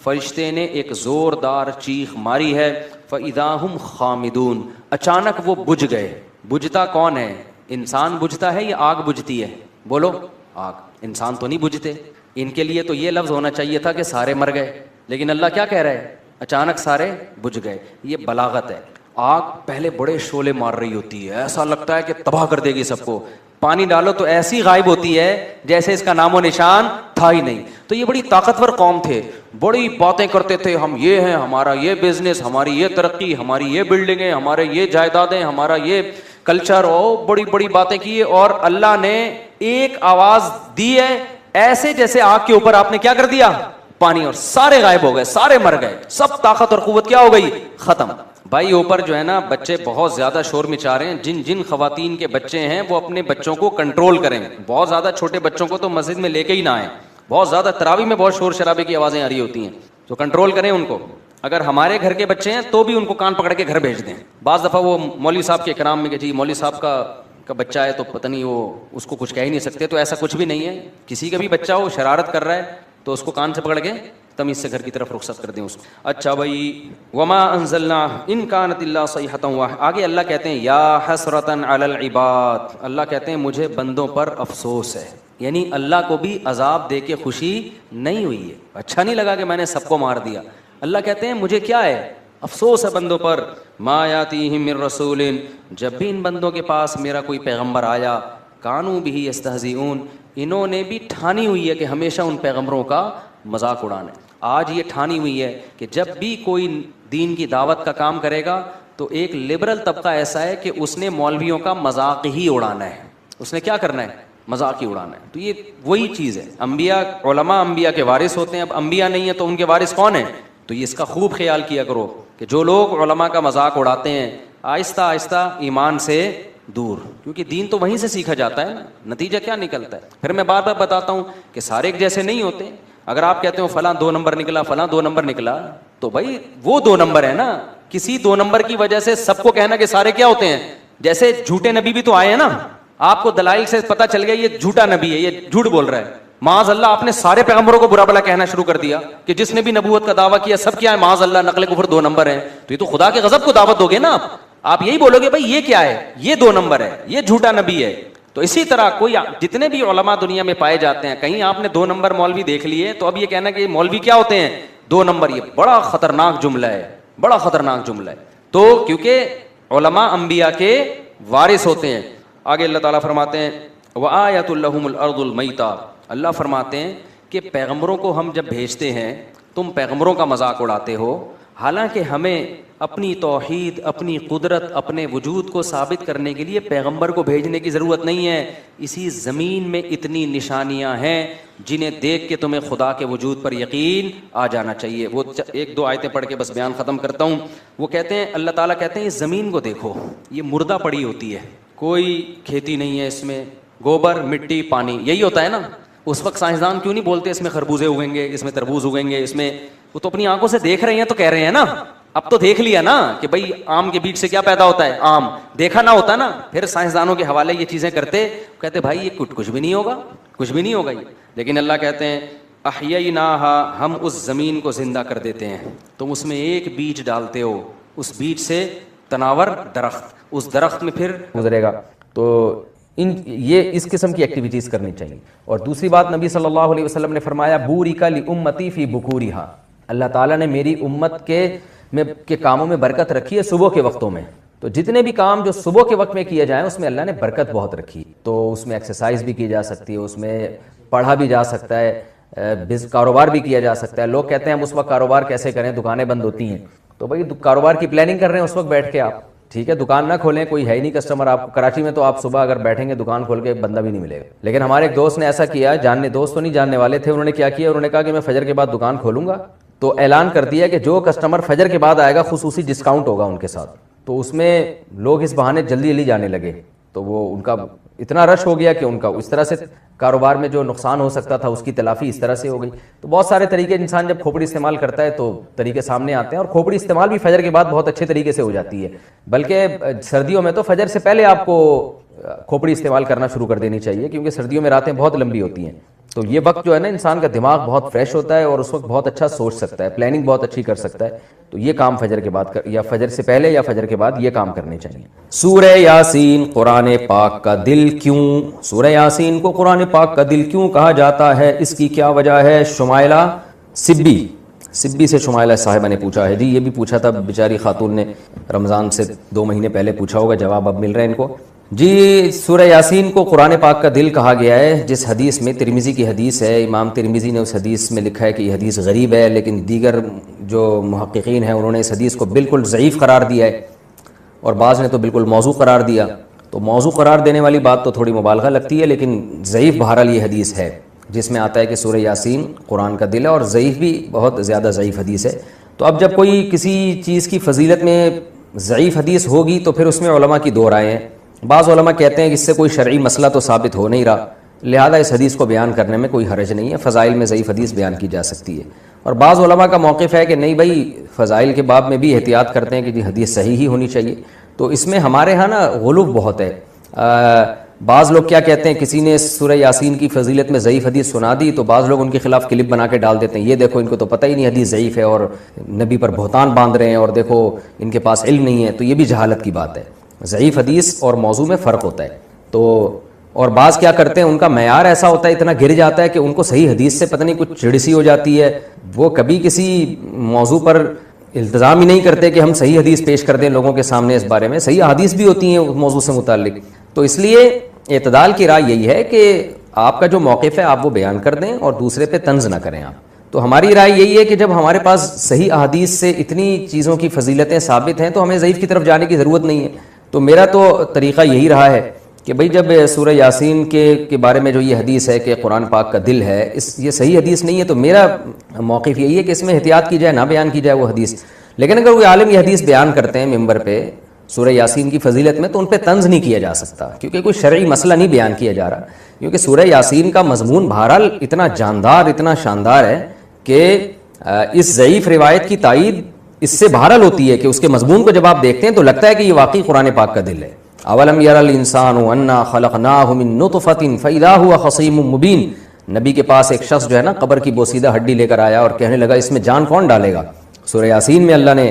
فرشتے نے ایک زوردار چیخ ماری ہے. فاذا هم خامدون, اچانک وہ بجھ گئے. بجھتا کون ہے, انسان بجھتا ہے یا آگ بجھتی ہے؟ بولو آگ, انسان تو نہیں بجھتے. ان کے لیے تو یہ لفظ ہونا چاہیے تھا کہ سارے مر گئے, لیکن اللہ کیا کہہ رہا ہے, اچانک سارے بجھ گئے. یہ بلاغت ہے. آگ پہلے بڑے شعلے مار رہی ہوتی ہے, ایسا لگتا ہے کہ تباہ کر دے گی سب کو. پانی ڈالو تو ایسی غائب ہوتی ہے جیسے اس کا نام و نشان تھا ہی نہیں. تو یہ بڑی طاقتور قوم تھے, بڑی باتیں کرتے تھے, ہم یہ ہیں, ہمارا یہ بزنس, ہماری یہ ترقی, ہماری یہ بلڈنگیں, ہمارے یہ جائیدادیں, ہمارا یہ کلچر, اور بڑی بڑی باتیں کی. اور اللہ نے ایک آواز دی ہے ایسے جیسے آگ کے اوپر آپ نے کیا کر دیا, پانی, اور سارے غائب ہو گئے, سارے مر گئے, سب طاقت اور قوت کیا ہو گئی, ختم. بھائی اوپر جو ہے نا بچے بہت زیادہ شور مچا رہے ہیں. جن خواتین کے بچے ہیں وہ اپنے بچوں کو کنٹرول کریں. بہت زیادہ چھوٹے بچوں کو تو مسجد میں لے کے ہی نہ آئیں. بہت زیادہ تراویح میں بہت شور شرابے کی آوازیں آ رہی ہوتی ہیں, تو کنٹرول کریں ان کو. اگر ہمارے گھر کے بچے ہیں تو بھی ان کو کان پکڑ کے گھر بھیج دیں. بعض دفعہ وہ مولوی صاحب کے اکرام میں کہ جی مولوی صاحب کا بچہ ہے تو پتہ نہیں وہ اس کو کچھ کہہ ہی نہیں سکتے, تو ایسا کچھ بھی نہیں ہے. کسی کا بھی بچہ ہو شرارت کر رہا ہے تو اس کو کان سے پکڑ کے تمیز سے گھر کی طرف رخصت کر دیں اس کو. اچھا بھائی, وما انزلنا ان کانت اللہ صیحۃ واحدۃ. آگے اللہ کہتے ہیں یا حسرۃ علی العباد, اللہ کہتے ہیں مجھے بندوں پر افسوس ہے. یعنی اللہ کو بھی عذاب دے کے خوشی نہیں ہوئی ہے, اچھا نہیں لگا کہ میں نے سب کو مار دیا. اللہ کہتے ہیں مجھے کیا ہے, افسوس ہے بندوں پر. ما یاتیہم من رسول, جب بھی ان بندوں کے پاس میرا کوئی پیغمبر آیا, کانوا بہ یستہزئون, انہوں نے بھی ٹھانی ہوئی ہے کہ ہمیشہ ان پیغمبروں کا مذاق اڑانا ہے. آج یہ ٹھانی ہوئی ہے کہ جب بھی کوئی دین کی دعوت کا کام کرے گا تو ایک لبرل طبقہ ایسا ہے کہ اس نے مولویوں کا مذاق ہی اڑانا ہے. اس نے کیا کرنا ہے, مذاق ہی اڑانا ہے. تو یہ وہی چیز ہے. انبیاء, علماء انبیاء کے وارث ہوتے ہیں. اب انبیاء نہیں ہے تو ان کے وارث کون ہیں؟ تو یہ اس کا خوب خیال کیا کرو کہ جو لوگ علماء کا مذاق اڑاتے ہیں آہستہ آہستہ ایمان سے دور, کیونکہ دین تو وہیں سے سیکھا جاتا ہے نا. نتیجہ کیا نکلتا ہے؟ پھر میں بار بار بتاتا ہوں کہ سارے ایک جیسے نہیں ہوتے. اگر آپ کہتے ہو فلاں 2 نمبر نکلا, فلاں 2 نمبر نکلا, تو بھائی وہ 2 نمبر ہے نا. کسی 2 نمبر کی وجہ سے سب کو کہنا کہ سارے کیا ہوتے ہیں. جیسے جھوٹے نبی بھی تو آئے ہیں نا, آپ کو دلائل سے پتہ چل گیا یہ جھوٹا نبی ہے, یہ جھوٹ بول رہا ہے. معاذ اللہ آپ نے سارے پیغمبروں کو برا بلا کہنا شروع کر دیا کہ جس نے بھی نبوت کا دعویٰ کیا سب کیا ہے, معاذ اللہ نقل کفر 2 نمبر ہیں. تو یہ تو خدا کے غضب کو دعوت دو گے نا. آپ یہی بولو گے بھائی یہ کیا ہے, یہ 2 نمبر ہے, یہ جھوٹا نبی ہے. تو اسی طرح کوئی جتنے بھی علماء دنیا میں پائے جاتے ہیں, کہیں آپ نے 2 نمبر مولوی دیکھ لیے تو اب یہ کہنا کہ مولوی کیا ہوتے ہیں 2 نمبر, یہ بڑا خطرناک جملہ ہے, بڑا خطرناک جملہ ہے. تو کیونکہ علماء انبیاء کے وارث ہوتے ہیں. آگے اللہ تعالیٰ فرماتے ہیں وآیۃ لہم الارض المیتہ, اللہ فرماتے ہیں کہ پیغمبروں کو ہم جب بھیجتے ہیں تم پیغمبروں کا مذاق اڑاتے ہو, حالانکہ ہمیں اپنی توحید, اپنی قدرت, اپنے وجود کو ثابت کرنے کے لیے پیغمبر کو بھیجنے کی ضرورت نہیں ہے. اسی زمین میں اتنی نشانیاں ہیں جنہیں دیکھ کے تمہیں خدا کے وجود پر یقین آ جانا چاہیے. وہ 1-2 آیتیں پڑھ کے بس بیان ختم کرتا ہوں. وہ کہتے ہیں, اللہ تعالیٰ کہتے ہیں اس زمین کو دیکھو, یہ مردہ پڑی ہوتی ہے, کوئی کھیتی نہیں ہے اس میں, گوبر مٹی پانی یہی ہوتا ہے نا. اس وقت سائنسدان کیوں نہیں بولتے اس میں خربوزے اگیں گے, اس میں تربوز اگیں گے, اس میں, وہ تو اپنی آنکھوں سے دیکھ رہے ہیں تو کہہ رہے ہیں نا. اب تو دیکھ لیا نا کہ بھئی آم کے بیج سے کیا پیدا ہوتا ہے, آم. دیکھا نہ ہوتا نا پھر سائنسدانوں کے حوالے یہ چیزیں کرتے, کہتے بھائی یہ کچھ بھی نہیں ہوگا, کچھ بھی نہیں ہوگا یہ. لیکن اللہ کہتے ہیں احییناہا, ہم اس زمین کو زندہ کر دیتے ہیں. تم اس میں ایک بیج ڈالتے ہو, اس بیج سے تناور درخت, اس درخت میں پھر گزرے گا. تو یہ اس قسم کی ایکٹیویٹیز کرنی چاہیے. اور دوسری بات نبی صلی اللہ علیہ وسلم نے فرمایا بورک لامتی فی بکورہا, اللہ تعالیٰ نے میری امت کے کاموں میں برکت رکھی ہے صبح کے وقتوں میں. تو جتنے بھی کام جو صبح کے وقت میں کیے جائیں اس میں اللہ نے برکت بہت رکھی. تو اس میں ایکسرسائز بھی کی جا سکتی ہے, اس میں پڑھا بھی جا سکتا ہے, کاروبار بھی کیا جا سکتا ہے. لوگ کہتے ہیں ہم اس وقت کاروبار کیسے کریں, دکانیں بند ہوتی ہیں. تو بھائی کاروبار کی پلاننگ کر رہے ہیں اس وقت بیٹھ کے آپ, ٹھیک ہے, دکان نہ کھولیں, کوئی ہے ہی نہیں کسٹمر. آپ کراچی میں تو آپ صبح اگر بیٹھیں گے دکان کھول کے بندہ بھی نہیں ملے گا. لیکن ہمارے ایک دوست نے ایسا کیا, دوست تو نہیں جاننے والے تھے, انہوں نے کیا کیا, انہوں نے کہا کہ میں فجر کے بعد دکان کھولوں گا. تو اعلان کر دیا کہ جو کسٹمر فجر کے بعد آئے گا خصوصی ڈسکاؤنٹ ہوگا ان کے ساتھ. تو اس میں لوگ اس بہانے جلدی جلدی جانے لگے. تو وہ ان کا اتنا رش ہو گیا کہ ان کا اس طرح سے کاروبار میں جو نقصان ہو سکتا تھا اس کی تلافی اس طرح سے ہو گئی. تو بہت سارے طریقے, انسان جب کھوپڑی استعمال کرتا ہے تو طریقے سامنے آتے ہیں. اور کھوپڑی استعمال بھی فجر کے بعد بہت اچھے طریقے سے ہو جاتی ہے. بلکہ سردیوں میں تو فجر سے پہلے آپ کو کھوپڑی استعمال کرنا شروع کر دینی چاہیے, کیونکہ سردیوں میں راتیں بہت لمبی ہوتی ہیں. تو یہ وقت جو ہے نا انسان کا دماغ بہت فریش ہوتا ہے اور اس وقت بہت اچھا سوچ سکتا ہے, پلاننگ بہت اچھی کر سکتا ہے. تو یہ کام فجر کے بعد یا فجر سے پہلے یا فجر کے بعد یہ کام کرنے چاہیے. سورہ یاسین قرآن پاک کا دل کیوں, سورہ یاسین کو قرآن پاک کا دل کیوں کہا جاتا ہے, اس کی کیا وجہ ہے؟ شمائلہ سبی سے شمائلہ صاحبہ نے پوچھا ہے. جی یہ بھی پوچھا تھا بیچاری خاتون نے, رمضان سے 2 مہینے پہلے پوچھا ہوگا, جواب اب مل رہا ہے ان کو. جی سورہ یاسین کو قرآن پاک کا دل کہا گیا ہے، جس حدیث میں ترمذی کی حدیث ہے، امام ترمذی نے اس حدیث میں لکھا ہے کہ یہ حدیث غریب ہے، لیکن دیگر جو محققین ہیں انہوں نے اس حدیث کو بالکل ضعیف قرار دیا ہے، اور بعض نے تو بالکل موضوع قرار دیا۔ تو موضوع قرار دینے والی بات تو تھوڑی مبالغہ لگتی ہے، لیکن ضعیف بہرحال یہ حدیث ہے جس میں آتا ہے کہ سورہ یاسین قرآن کا دل ہے، اور ضعیف بھی بہت زیادہ ضعیف حدیث ہے۔ تو اب جب کوئی کسی چیز کی فضیلت میں ضعیف حدیث ہوگی تو پھر اس میں علماء کی دو رائے ہیں۔ بعض علماء کہتے ہیں کہ اس سے کوئی شرعی مسئلہ تو ثابت ہو نہیں رہا، لہذا اس حدیث کو بیان کرنے میں کوئی حرج نہیں ہے، فضائل میں ضعیف حدیث بیان کی جا سکتی ہے۔ اور بعض علماء کا موقف ہے کہ نہیں بھائی، فضائل کے باب میں بھی احتیاط کرتے ہیں کہ جی حدیث صحیح ہی ہونی چاہیے۔ تو اس میں ہمارے ہاں نا غلو بہت ہے۔ بعض لوگ کیا کہتے ہیں، کسی نے سورہ یاسین کی فضیلت میں ضعیف حدیث سنا دی تو بعض لوگ ان کے خلاف کلپ بنا کے ڈال دیتے ہیں، یہ دیکھو ان کو تو پتہ ہی نہیں حدیث ضعیف ہے اور نبی پر بہتان باندھ رہے ہیں، اور دیکھو ان کے پاس علم نہیں ہے۔ تو یہ بھی جہالت کی بات ہے، ضعیف حدیث اور موضوع میں فرق ہوتا ہے۔ تو اور بعض کیا کرتے ہیں، ان کا معیار ایسا ہوتا ہے، اتنا گر جاتا ہے کہ ان کو صحیح حدیث سے پتہ نہیں کچھ چڑ سی ہو جاتی ہے، وہ کبھی کسی موضوع پر التزام ہی نہیں کرتے کہ ہم صحیح حدیث پیش کر دیں لوگوں کے سامنے۔ اس بارے میں صحیح حدیث بھی ہوتی ہیں اس موضوع سے متعلق۔ تو اس لیے اعتدال کی رائے یہی ہے کہ آپ کا جو موقف ہے آپ وہ بیان کر دیں اور دوسرے پہ طنز نہ کریں آپ۔ تو ہماری رائے یہی ہے کہ جب ہمارے پاس صحیح احادیث سے اتنی چیزوں کی فضیلتیں ثابت ہیں تو ہمیں ضعیف کی طرف جانے کی ضرورت نہیں ہے۔ تو میرا تو طریقہ یہی رہا ہے کہ بھئی جب سورہ یاسین کے بارے میں جو یہ حدیث ہے کہ قرآن پاک کا دل ہے، یہ صحیح حدیث نہیں ہے، تو میرا موقف یہی ہے کہ اس میں احتیاط کی جائے، نہ بیان کی جائے وہ حدیث۔ لیکن اگر کوئی عالم یہ حدیث بیان کرتے ہیں ممبر پہ سورہ یاسین کی فضیلت میں تو ان پہ طنز نہیں کیا جا سکتا، کیونکہ کوئی شرعی مسئلہ نہیں بیان کیا جا رہا، کیونکہ سورہ یاسین کا مضمون بہرحال اتنا جاندار، اتنا شاندار ہے کہ اس ضعیف روایت کی تائید اس سے بہرحال ہوتی ہے کہ اس کے مضمون کو جب آپ دیکھتے ہیں تو لگتا ہے کہ یہ واقعی قرآن پاک کا دل ہے۔ اولم یر الانسان انا خلقناہ من نطفۃ فاذا هو خصیم مبین۔ نبی کے پاس ایک شخص جو ہے نا قبر کی بوسیدہ ہڈی لے کر آیا اور کہنے لگا اس میں جان کون ڈالے گا؟ سورہ یاسین میں اللہ نے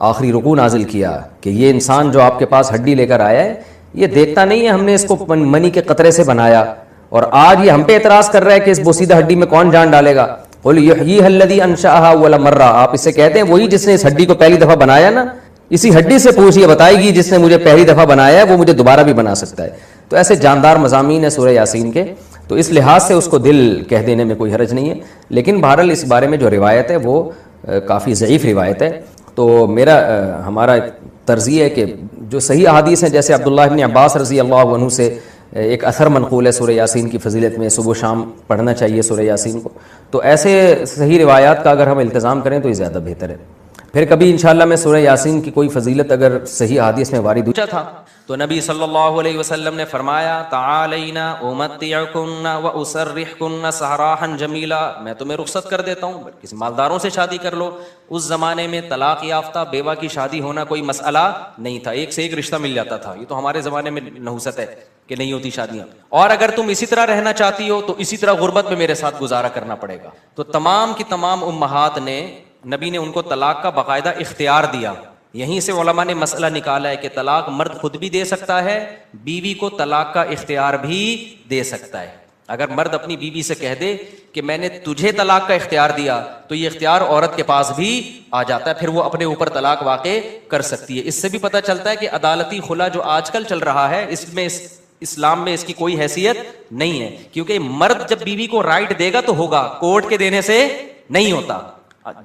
آخری رکوع نازل کیا کہ یہ انسان جو آپ کے پاس ہڈی لے کر آیا ہے یہ دیکھتا نہیں ہے ہم نے اس کو منی کے قطرے سے بنایا، اور آج یہ ہم پہ اعتراض کر رہا ہے کہ اس بوسیدہ ہڈی میں کون جان ڈالے گا؟ قل یحییھا الذی انشأھا اول مرہ۔ آپ اس سے کہتے ہیں وہی جس نے اس ہڈی کو پہلی دفعہ بنایا نا، اسی ہڈی سے پوچھیے، بتائے گی جس نے مجھے پہلی دفعہ بنایا ہے وہ مجھے دوبارہ بھی بنا سکتا ہے۔ تو ایسے جاندار مضامین ہیں سورہ یاسین کے، تو اس لحاظ سے اس کو دل کہہ دینے میں کوئی حرج نہیں ہے۔ لیکن بہرحال اس بارے میں جو روایت ہے وہ کافی ضعیف روایت ہے۔ تو ہمارا طرز یہ ہے کہ جو صحیح احادیث ہیں، جیسے عبداللہ ابن عباس رضی اللہ عنہ سے ایک اثر منقول ہے سورہ یاسین کی فضیلت میں، صبح و شام پڑھنا چاہیے سورہ یاسین کو، تو ایسے صحیح روایات کا اگر ہم التزام کریں تو یہ زیادہ بہتر ہے۔ پھر کبھی انشاءاللہ میں سورہ یاسین کی کوئی فضیلت اگر صحیح حدیث میں وارد ہوئی تھا تو نبی صلی اللہ علیہ وسلم نے فرمایا تعالینا امتعکن واسرحکن سراحا جمیلا، میں تمہیں رخصت کر دیتا ہوں، کسی مالداروں سے شادی کر لو۔ اس زمانے میں طلاق یافتہ بیوہ کی شادی ہونا کوئی مسئلہ نہیں تھا، ایک سے ایک رشتہ مل جاتا تھا۔ یہ تو ہمارے زمانے میں نحوست ہے کہ نہیں ہوتی شادیاں، اور اگر تم اسی طرح رہنا چاہتی ہو تو اسی طرح غربت میں میرے ساتھ گزارا کرنا پڑے گا۔ تو تمام کی تمام امہات نے، نبی نے ان کو طلاق کا باقاعدہ اختیار دیا۔ یہیں سے علماء نے مسئلہ نکالا ہے کہ طلاق مرد خود بھی دے سکتا ہے، بیوی کو طلاق کا اختیار بھی دے سکتا ہے۔ اگر مرد اپنی بیوی سے کہہ دے کہ میں نے تجھے طلاق کا اختیار دیا تو یہ اختیار عورت کے پاس بھی آ جاتا ہے، پھر وہ اپنے اوپر طلاق واقع کر سکتی ہے۔ اس سے بھی پتہ چلتا ہے کہ عدالتی خلا جو آج کل چل رہا ہے اس میں اسلام میں اس کی کوئی حیثیت نہیں ہے، کیونکہ مرد جب بیوی کو رائٹ دے گا تو ہوگا، کورٹ کے دینے سے نہیں ہوتا۔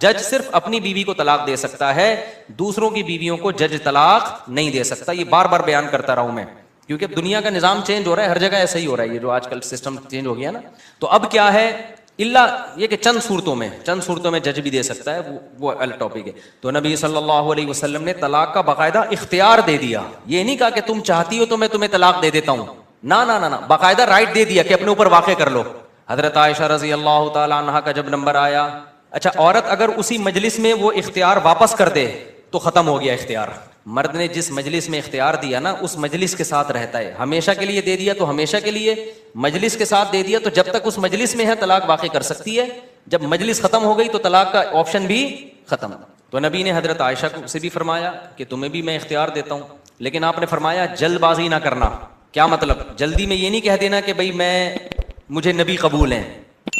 جج صرف اپنی بیوی کو طلاق دے سکتا ہے، دوسروں کی بیویوں کو جج طلاق نہیں دے سکتا۔ یہ بار بار بیان کرتا رہا ہوں میں، کیونکہ دنیا کا نظام چینج ہو رہا ہے، ہر جگہ ایسا ہی ہو رہا ہے، یہ جو آج کل سسٹم چینج ہو گیا نا۔ تو اب کیا ہے، اللہ یہ کہ چند صورتوں میں جج بھی دے سکتا ہے، وہ الگ ٹاپک ہے۔ تو نبی صلی اللہ علیہ وسلم نے طلاق کا باقاعدہ اختیار دے دیا، یہ نہیں کہا کہ تم چاہتی ہو تو میں تمہیں طلاق دے دیتا ہوں، نہ، باقاعدہ رائٹ دے دیا کہ اپنے اوپر واقع کر لو۔ حضرت عائشہ رضی اللہ تعالی عنہا کا جب نمبر آیا، اچھا عورت اگر اسی مجلس میں وہ اختیار واپس کر دے تو ختم ہو گیا اختیار۔ مرد نے جس مجلس میں اختیار دیا نا اس مجلس کے ساتھ رہتا ہے، ہمیشہ کے لیے دے دیا تو ہمیشہ کے لیے، مجلس کے ساتھ دے دیا تو جب تک اس مجلس میں ہے طلاق واقع کر سکتی ہے، جب مجلس ختم ہو گئی تو طلاق کا آپشن بھی ختم۔ تو نبی نے حضرت عائشہ سے بھی فرمایا کہ تمہیں بھی میں اختیار دیتا ہوں، لیکن آپ نے فرمایا جلد بازی نہ کرنا۔ کیا مطلب؟ جلدی میں یہ نہیں کہہ دینا کہ بھئی مجھے نبی قبول ہیں،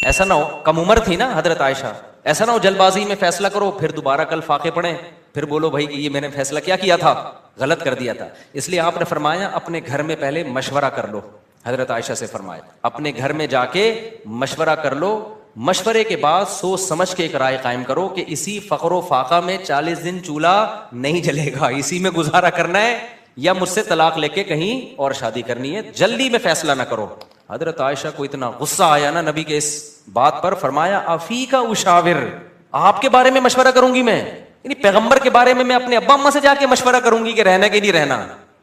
ایسا نہ ہو، کم عمر تھی نا حضرت عائشہ، ایسا نہ ہو جلد بازی میں فیصلہ کرو پھر دوبارہ کل فاقے پڑیں پھر بولو بھائی کہ یہ میں نے فیصلہ کیا کیا تھا، غلط کر دیا تھا. اس لیے آپ نے فرمایا اپنے گھر میں پہلے مشورہ کر لو. حضرت عائشہ سے فرمایا اپنے گھر میں جا کے مشورہ کر لو، مشورے کے بعد سوچ سمجھ کے ایک رائے قائم کرو کہ اسی فقر و فاقہ میں 40 دن چولہا نہیں جلے گا، اسی میں گزارا کرنا ہے یا مجھ سے طلاق لے کے کہیں اور شادی کرنی ہے. جلدی میں فیصلہ نہ کرو. حضرت عائشہ کو اتنا غصہ آیا نا نبی کے اس بات پر، فرمایا افیکا اشاور، آپ کے بارے میں مشورہ کروں گی میں؟ یعنی پیغمبر کے بارے میں اپنے ابا اماں سے جا کے مشورہ کروں گی کہ رہنا کہ نہیں رہنا؟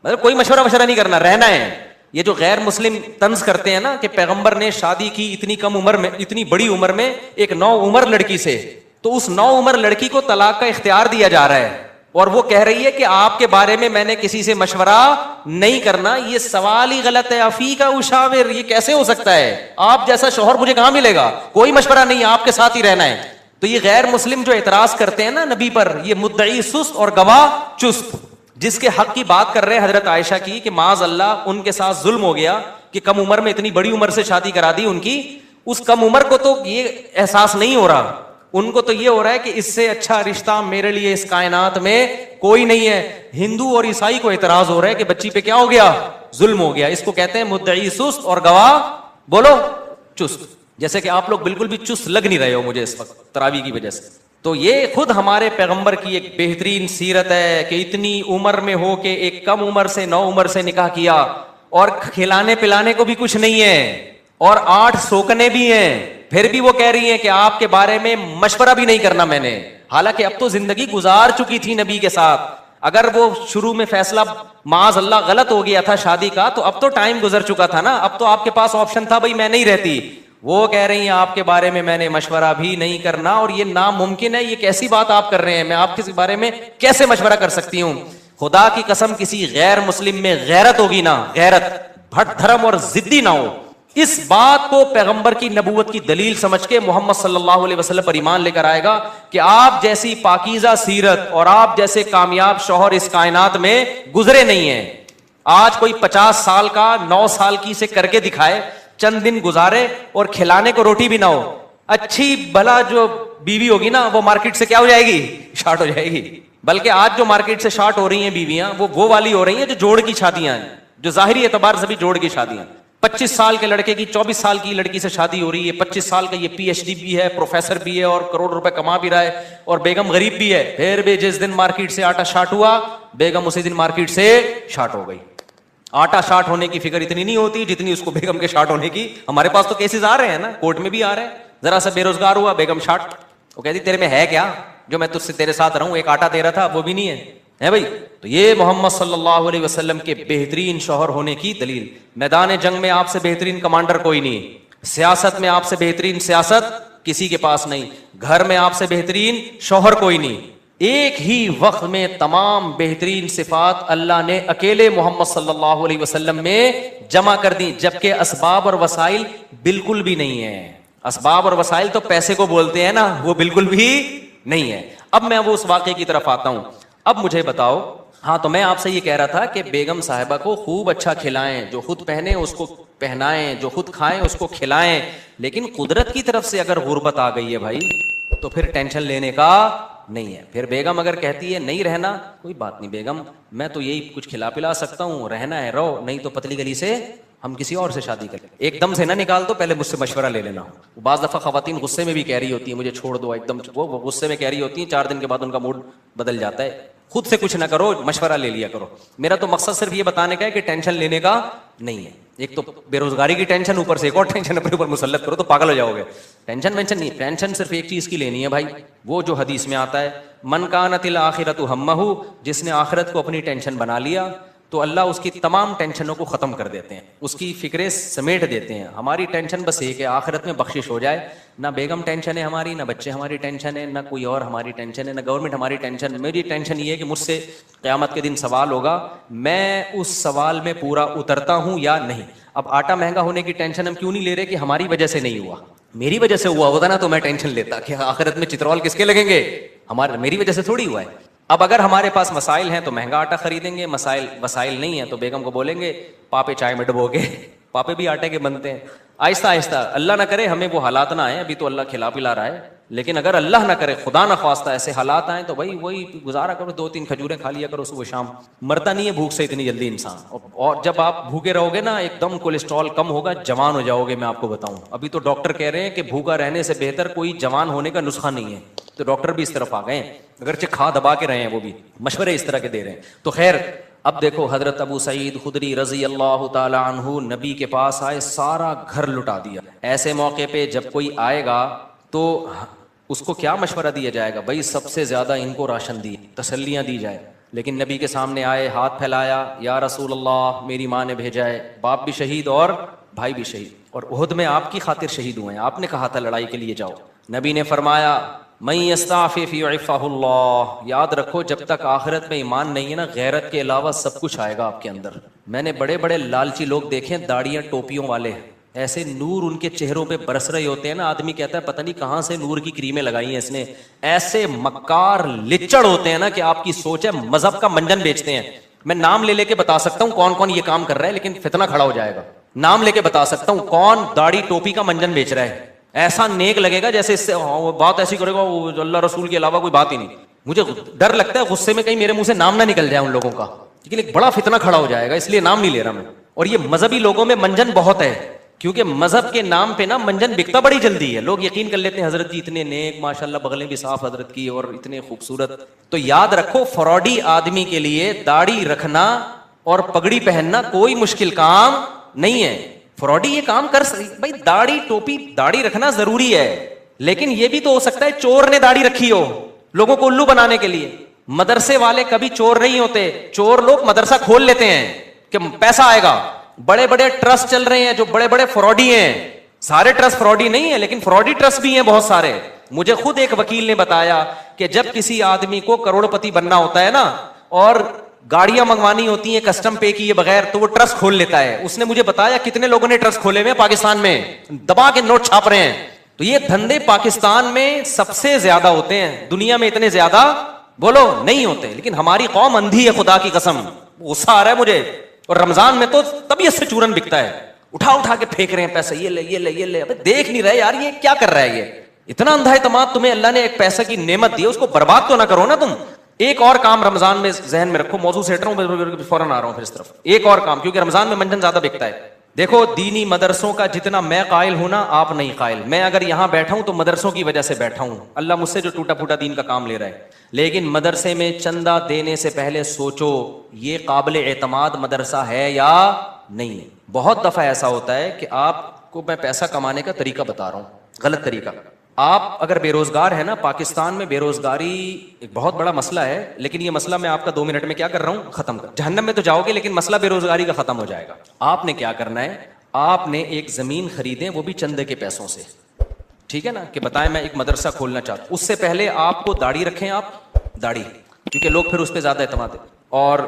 مطلب کوئی مشورہ نہیں کرنا، رہنا ہے. یہ جو غیر مسلم طنز کرتے ہیں نا کہ پیغمبر نے شادی کی اتنی کم عمر میں، اتنی بڑی عمر میں ایک 9 عمر لڑکی سے، تو اس 9 عمر لڑکی کو طلاق کا اختیار دیا جا رہا ہے اور وہ کہہ رہی ہے کہ آپ کے بارے میں نے کسی سے مشورہ نہیں کرنا. یہ سوال ہی غلط ہے. افیکا اشاور، یہ کیسے ہو سکتا ہے؟ آپ جیسا شوہر مجھے کہاں ملے گا؟ کوئی مشورہ نہیں، آپ کے ساتھ ہی رہنا ہے. تو یہ غیر مسلم جو اعتراض کرتے ہیں نا نبی پر، یہ مدعی سست اور گواہ چست. جس کے حق کی بات کر رہے ہیں حضرت عائشہ کی کہ معاذ اللہ ان کے ساتھ ظلم ہو گیا کہ کم عمر میں اتنی بڑی عمر سے شادی کرا دی ان کی. اس کم عمر کو تو یہ احساس نہیں ہو رہا، ان کو تو یہ ہو رہا ہے کہ اس سے اچھا رشتہ میرے لیے اس کائنات میں کوئی نہیں ہے. ہندو اور عیسائی کو اعتراض ہو رہا ہے کہ بچی پہ کیا ہو گیا؟ ظلم ہو گیا. اس کو کہتے ہیں مدعی سست اور گواہ بولو چست. جیسے کہ آپ لوگ بالکل بھی چست لگ نہیں رہے ہو مجھے اس وقت تراویح کی وجہ سے. تو یہ خود ہمارے پیغمبر کی ایک بہترین سیرت ہے کہ اتنی عمر میں ہو کے ایک کم عمر سے 9 عمر سے نکاح کیا، اور کھلانے پلانے کو بھی کچھ نہیں ہے اور 8 سوکنے بھی ہیں، پھر بھی وہ کہہ رہی ہیں کہ آپ کے بارے میں مشورہ بھی نہیں کرنا میں نے. حالانکہ اب تو زندگی گزار چکی تھی نبی کے ساتھ. اگر وہ شروع میں فیصلہ معاذ اللہ غلط ہو گیا تھا شادی کا تو اب تو ٹائم گزر چکا تھا نا. اب تو آپ کے پاس آپشن تھا بھائی میں نہیں رہتی. وہ کہہ رہی ہیں آپ کے بارے میں نے مشورہ بھی نہیں کرنا، اور یہ ناممکن ہے. یہ کیسی بات آپ کر رہے ہیں؟ میں آپ کے بارے میں کیسے مشورہ کر سکتی ہوں؟ خدا کی قسم کسی غیر مسلم میں غیرت ہوگی نا، غیرت، بھٹ دھرم اور ضدی نہ ہو. اس بات کو پیغمبر کی نبوت کی دلیل سمجھ کے محمد صلی اللہ علیہ وسلم پر ایمان لے کر آئے گا کہ آپ جیسی پاکیزہ سیرت اور آپ جیسے کامیاب شوہر اس کائنات میں گزرے نہیں ہیں. آج کوئی 50 سال کا 9 سال کی سے کر کے دکھائے، چند دن گزارے اور کھلانے کو روٹی بھی نہ ہو، اچھی بھلا جو بیوی ہوگی نا وہ مارکیٹ سے کیا ہو جائے گی؟ شارٹ ہو جائے گی. بلکہ آج جو مارکیٹ سے شارٹ ہو رہی ہیں بیویاں وہ والی ہو رہی ہیں جو جوڑ کی شادیاں ہیں، جو ظاہری اعتبار سے بھی جوڑ کی شادیاں. 25 سال کے لڑکے کی 24 سال کی لڑکی سے شادی ہو رہی ہے. 25 سال کا یہ PhD بھی ہے، پروفیسر بھی ہے اور کروڑ روپے کما بھی رہا ہے، اور بیگم غریب بھی ہے. پھر بھی جس دن مارکیٹ سے آٹا شارٹ ہوا بیگم اسی دن مارکیٹ سے شارٹ ہو گئی. آٹا شارٹ ہونے کی فکر اتنی نہیں ہوتی جتنی اس کو بیگم کے شارٹ ہونے کی. ہمارے پاس تو کیسز آ رہے ہیں نا، کورٹ میں بھی آ رہے ہیں. ذرا سا بے روزگار ہوا بیگم شارٹ. وہ کہتی تیرے میں ہے کیا جو میں تجھ سے تیرے ساتھ رہوں؟ ایک آٹا دے رہا تھا وہ بھی نہیں ہے بھائی. تو یہ محمد صلی اللہ علیہ وسلم کے بہترین شوہر ہونے کی دلیل. میدان جنگ میں آپ سے بہترین کمانڈر کوئی نہیں، سیاست میں آپ سے بہترین سیاست کسی کے پاس نہیں، گھر میں آپ سے بہترین شوہر کوئی نہیں. ایک ہی وقت میں تمام بہترین صفات اللہ نے اکیلے محمد صلی اللہ علیہ وسلم میں جمع کر دی، جبکہ اسباب اور وسائل بالکل بھی نہیں ہے. اسباب اور وسائل تو پیسے کو بولتے ہیں نا، وہ بالکل بھی نہیں ہے. اب میں وہ اس واقعے کی طرف آتا ہوں. اب مجھے بتاؤ، ہاں تو میں آپ سے یہ کہہ رہا تھا کہ بیگم صاحبہ کو خوب اچھا کھلائیں، جو خود پہنے اس کو پہنائیں، جو خود کھائیں اس کو کھلائیں. لیکن قدرت کی طرف سے اگر غربت آ گئی ہے بھائی تو پھر ٹینشن لینے کا نہیں ہے. پھر بیگم اگر کہتی ہے نہیں رہنا، کوئی بات نہیں بیگم، میں تو یہی کچھ کھلا پلا سکتا ہوں، رہنا ہے رہو، نہیں تو پتلی گلی سے ہم کسی اور سے شادی کریں. ایک دم سے نہ نکال دو، پہلے مجھ سے مشورہ لے لینا. بعض دفعہ خواتین غصے میں بھی کہہ رہی ہوتی ہیں مجھے چھوڑ دو، ایک دم وہ غصے میں کہہ رہی ہوتی ہیں، 4 دن کے بعد ان کا موڈ بدل جاتا ہے. خود سے کچھ نہ کرو، مشورہ لے لیا کرو. میرا تو مقصد صرف یہ بتانے کا ہے کہ ٹینشن لینے کا نہیں ہے. ایک تو بے روزگاری کی ٹینشن، اوپر سے ایک اور ٹینشن اپنے اوپر مسلط کرو تو پاگل ہو جاؤ گے. ٹینشن وینشن نہیں، ٹینشن صرف ایک چیز کی لینی ہے بھائی، وہ جو حدیث میں آتا ہے من کانت الآخرۃ ہمہ، جس نے آخرت کو اپنی ٹینشن بنا لیا تو اللہ اس کی تمام ٹینشنوں کو ختم کر دیتے ہیں، اس کی فکریں سمیٹ دیتے ہیں. ہماری ٹینشن بس یہ کہ آخرت میں بخشش ہو جائے. نہ بیگم ٹینشن ہے ہماری، نہ بچے ہماری ٹینشن ہے، نہ کوئی اور ہماری ٹینشن ہے، نہ گورنمنٹ ہماری ٹینشن. میری ٹینشن یہ ہے کہ مجھ سے قیامت کے دن سوال ہوگا، میں اس سوال میں پورا اترتا ہوں یا نہیں. اب آٹا مہنگا ہونے کی ٹینشن ہم کیوں نہیں لے رہے کہ ہماری وجہ سے نہیں ہوا؟ میری وجہ سے ہوا ہوتا نا تو میں ٹینشن لیتا کہ آخرت میں چترول کس کے لگیں گے، میری وجہ سے تھوڑی ہوا ہے. اب اگر ہمارے پاس مسائل ہیں تو مہنگا آٹا خریدیں گے، وسائل نہیں ہیں تو بیگم کو بولیں گے پاپے چائے میں ڈبو کے، پاپے بھی آٹے کے بنتے ہیں. آہستہ آہستہ، اللہ نہ کرے ہمیں وہ حالات نہ آئے، ابھی تو اللہ کھلا پلا رہا ہے، لیکن اگر اللہ نہ کرے خدا نہ خواستہ ایسے حالات آئیں تو بھائی وہی گزارا کرو, 2-3 کھجوریں کھا لیا کرو صبح شام. مرتا نہیں ہے بھوک سے اتنی جلدی انسان, اور جب آپ بھوکے رہو گے نا ایک دم کولیسٹرول کم ہوگا, جوان ہو جاؤ گے. میں آپ کو بتاؤں, ابھی تو ڈاکٹر کہہ رہے ہیں کہ بھوکا رہنے سے بہتر کوئی جوان ہونے کا نسخہ نہیں ہے, تو ڈاکٹر بھی اس طرف آ گئے ہیں, اگرچہ کھا دبا کے رہے ہیں, وہ بھی مشورے اس طرح کے دے رہے ہیں. تو خیر, اب دیکھو حضرت ابو سعید خدری رضی اللہ تعالی عنہ نبی کے پاس آئے, سارا گھر لٹا دیا. ایسے موقع پہ جب کوئی آئے گا تو اس کو کیا مشورہ دیا جائے گا؟ بھائی سب سے زیادہ ان کو راشن دی, تسلیاں دی جائے. لیکن نبی کے سامنے آئے, ہاتھ پھیلایا, یا رسول اللہ میری ماں نے بھیجا ہے, باپ بھی شہید اور بھائی بھی شہید, اور احد میں آپ کی خاطر شہید ہوئے ہیں, آپ نے کہا تھا لڑائی کے لیے جاؤ. نبی نے فرمایا من یستعفف یعفہ اللہ, یاد رکھو جب تک آخرت میں ایمان نہیں ہے نا, غیرت کے علاوہ سب کچھ آئے گا آپ کے اندر. میں نے بڑے بڑے لالچی لوگ دیکھے, داڑیاں ٹوپیوں والے, ایسے نور ان کے چہروں پہ برس رہے ہوتے ہیں نا, آدمی کہتا ہے پتہ نہیں کہاں سے نور کی کریمیں لگائی ہیں اس نے. ایسے مکار لچڑ ہوتے ہیں نا کہ آپ کی سوچ ہے مذہب کا منجن بیچتے ہیں. میں نام لے لے کے بتا سکتا ہوں کون کون یہ کام کر رہا ہے, لیکن فتنہ کھڑا ہو جائے گا. نام لے کے بتا سکتا ہوں کون داڑھی ٹوپی کا منجن بیچ رہا ہے, ایسا نیک لگے گا جیسے اس سے بات ایسی کرے گا وہ اللہ رسول کے علاوہ کوئی بات ہی نہیں. مجھے ڈر لگتا ہے غصے میں کہیں میرے منہ سے نام نہ نکل جائے ان لوگوں کا, لیکن ایک بڑا فتنہ کھڑا ہو جائے گا, اس لیے نام نہیں لے رہا میں. اور یہ مذہبی لوگوں میں منجن بہت ہے, کیونکہ مذہب کے نام پہ نا منجن بکتا بڑی جلدی ہے. لوگ یقین کر لیتے ہیں حضرت جی اتنے نیک, ماشاءاللہ بغلیں بھی صاف حضرت کی اور اتنے خوبصورت. تو یاد رکھو فراڈی آدمی کے لیے داڑھی رکھنا اور پگڑی پہننا کوئی مشکل کام نہیں ہے. فراڈی یہ کام کر بھائی داڑھی ٹوپی داڑھی رکھنا ضروری ہے, لیکن یہ بھی تو ہو سکتا ہے چور نے داڑھی رکھی ہو لوگوں کو الو بنانے کے لیے. مدرسے والے کبھی چور نہیں ہوتے, چور لوگ مدرسہ کھول لیتے ہیں کہ پیسہ آئے گا. بڑے بڑے ٹرسٹ چل رہے ہیں جو بڑے بڑے فراڈی ہیں, سارے ٹرسٹ فراڈی نہیں ہیں لیکن فراڈی ٹرسٹ بھی ہیں بہت سارے. مجھے خود ایک وکیل نے بتایا کہ جب کسی آدمی کو کروڑ پتی بننا ہوتا ہے نا, اور گاڑیاں منگوانی ہوتی ہیں کسٹم پے کیے بغیر, تو وہ ٹرسٹ کھول لیتا ہے. اس نے مجھے بتایا کتنے لوگوں نے ٹرسٹ کھولے ہوئے پاکستان میں, دبا کے نوٹ چھاپ رہے ہیں. تو یہ دھندے پاکستان میں سب سے زیادہ ہوتے ہیں, دنیا میں اتنے زیادہ بولو نہیں ہوتے. لیکن ہماری قوم اندھی ہے خدا کی قسم, غصہ آ رہا ہے مجھے. اور رمضان میں تو طبیعت سے چورن بکتا ہے, اٹھا اٹھا کے پھینک رہے ہیں پیسے, یہ لے یہ لے یہ لے. ابے دیکھ نہیں رہے یار یہ کیا کر رہا ہے, یہ اتنا اندھا اعتماد. تمہیں اللہ نے ایک پیسے کی نعمت دی ہے, اس کو برباد تو نہ کرو نا تم. ایک اور کام رمضان میں ذہن میں رکھو, موضوع سیٹ رہا ہوں فوراً آ رہا ہوں پھر اس طرف. ایک اور کام, کیونکہ رمضان میں منجن زیادہ بکتا ہے. دیکھو دینی مدرسوں کا جتنا میں قائل ہوں نا آپ نہیں قائل. میں اگر یہاں بیٹھا ہوں تو مدرسوں کی وجہ سے بیٹھا ہوں, اللہ مجھ سے جو ٹوٹا پھوٹا دین کا کام لے رہا ہے. لیکن مدرسے میں چندہ دینے سے پہلے سوچو یہ قابل اعتماد مدرسہ ہے یا نہیں ہے. بہت دفعہ ایسا ہوتا ہے کہ آپ کو میں پیسہ کمانے کا طریقہ بتا رہا ہوں, غلط طریقہ. آپ اگر بے روزگار ہے نا, پاکستان میں بے روزگاری ایک بہت بڑا مسئلہ ہے, لیکن یہ مسئلہ میں آپ کا 2 منٹ میں کیا کر رہا ہوں, ختم کر. جہنم میں تو جاؤ گے لیکن مسئلہ بے روزگاری کا ختم ہو جائے گا. آپ نے کیا کرنا ہے, آپ نے ایک زمین خریدیں, وہ بھی چندے کے پیسوں سے, ٹھیک ہے نا, کہ بتائیں میں ایک مدرسہ کھولنا چاہتا ہوں. اس سے پہلے آپ کو داڑھی رکھیں, آپ داڑھی, کیونکہ لوگ پھر اس پہ زیادہ اعتماد ہے, اور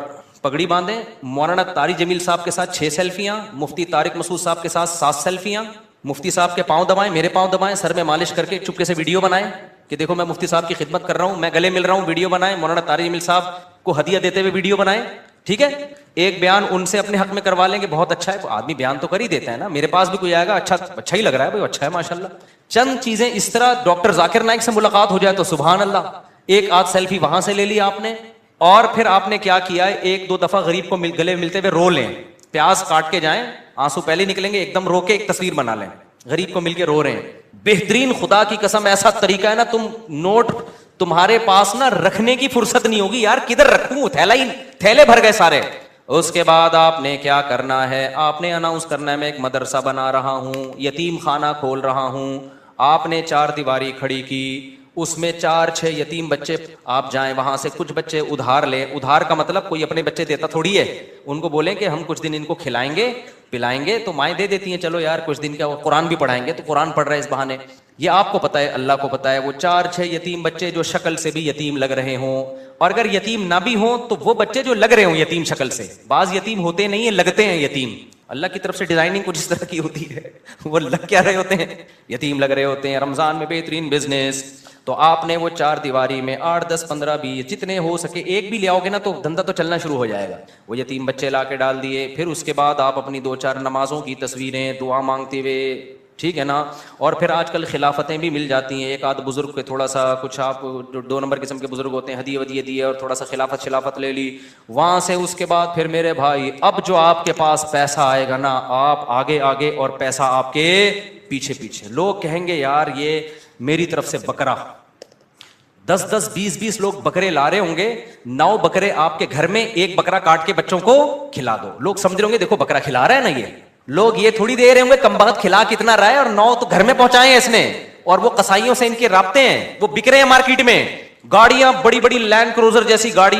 پگڑی باندھیں. مولانا طارق جمیل صاحب کے ساتھ 6 سیلفیاں, مفتی طارق مسعود صاحب کے ساتھ 7 سیلفیاں. مفتی صاحب کے پاؤں دبائیں, میرے پاؤں دبائیں, سر میں مالش کر کے چپکے سے ویڈیو بنائیں کہ دیکھو میں مفتی صاحب کی خدمت کر رہا ہوں, میں گلے مل رہا ہوں, ویڈیو بنائیں. مولانا طارق جمیل صاحب کو ہدیہ دیتے ہوئے ویڈیو بنائیں, ٹھیک ہے. ایک بیان ان سے اپنے حق میں کروا لیں کہ بہت اچھا ہے. آدمی بیان تو کر ہی دیتا ہے نا, میرے پاس بھی کوئی آئے گا اچھا ہی لگ رہا ہے بھائی, اچھا ہے ماشاءاللہ. چند چیزیں اس طرح, ڈاکٹر ذاکر نائک سے ملاقات ہو جائے تو سبحان اللہ, ایک آدھ سیلفی وہاں سے لے لی آپ نے. اور پھر آپ نے کیا کیا ہے, 1-2 دفعہ غریب کو گلے ملتے ہوئے رو لیں, پیاز کاٹ کے جائیں, آنسو پہلے نکلیں گے, ایک دم رو کے ایک تصویر بنا لیں, غریب کو مل کے رو رہے ہیں. بہترین, خدا کی قسم ایسا طریقہ ہے نا, تم نوٹ تمہارے پاس نا رکھنے کی فرصت نہیں ہوگی یار, کدھر رکھوں, تھیلے بھر گئے سارے. اس کے بعد آپ نے کیا کرنا ہے, آپ نے اناؤنس کرنا ہے میں ایک مدرسہ بنا رہا ہوں, یتیم خانہ کھول رہا ہوں. آپ نے 4 دیواری کھڑی کی, اس میں 4-6 یتیم بچے, آپ جائیں وہاں سے کچھ بچے ادھار لیں. ادھار کا مطلب کوئی اپنے بچے دیتا تھوڑی ہے, ان کو بولیں کہ ہم کچھ دن ان کو کھلائیں گے پلائیں گے, تو مائیں دے دیتی ہیں, چلو یار کچھ دن کیا, قرآن بھی پڑھائیں گے, تو قرآن پڑھ رہے ہیں اس بہانے. یہ آپ کو پتا ہے, اللہ کو پتا ہے. وہ 4-6 یتیم بچے جو شکل سے بھی یتیم لگ رہے ہوں, اور اگر یتیم نہ بھی ہوں تو وہ بچے جو لگ رہے ہوں یتیم شکل سے, بعض یتیم ہوتے نہیں ہیں, لگتے ہیں یتیم. اللہ کی طرف سے ڈیزائننگ کچھ اس طرح کی ہوتی ہے, وہ لگ کیا رہے ہوتے ہیں, یتیم لگ رہے ہوتے ہیں. رمضان میں بہترین بزنس. تو آپ نے وہ 4 دیواری میں 8, 10, 15, 20 جتنے ہو سکے ایک بھی لے آؤ گے نا تو دھندا تو چلنا شروع ہو جائے گا. وہ یتیم بچے لا کے ڈال دیے. پھر اس کے بعد آپ اپنی 2-4 نمازوں کی تصویریں دعا مانگتے ہوئے ٹھیک ہے نا. اور پھر آج کل خلافتیں بھی مل جاتی ہیں, ایک آدھ بزرگ کے تھوڑا سا کچھ, آپ جو 2 نمبر قسم کے بزرگ ہوتے ہیں, ہدیے ودیے دیے اور تھوڑا سا خلافت لے لی وہاں سے. اس کے بعد پھر میرے بھائی اب جو آپ کے پاس پیسہ آئے گا نا, آپ آگے آگے اور پیسہ آپ کے پیچھے پیچھے. لوگ کہیں گے یار یہ میری طرف سے بکرا, 10 20 لوگ بکرے لا رہے ہوں گے, 9 بکرے آپ کے گھر میں, ایک بکرا کاٹ کے بچوں کو کھلا دو. لوگ سمجھ رہے ہوں گے دیکھو بکرا کھلا رہا ہے نا, یہ لوگ یہ تھوڑی دے رہے ہوں گے کم بخت کھلا کتنا رہا ہے, اور 9 تو گھر میں پہنچائے ہیں اس نے. اور وہ قصائیوں سے ان کے رابطے ہیں, وہ بک رہے ہیں مارکیٹ میں, گاڑیاں بڑی بڑی لینڈ کروزر جیسی گاڑی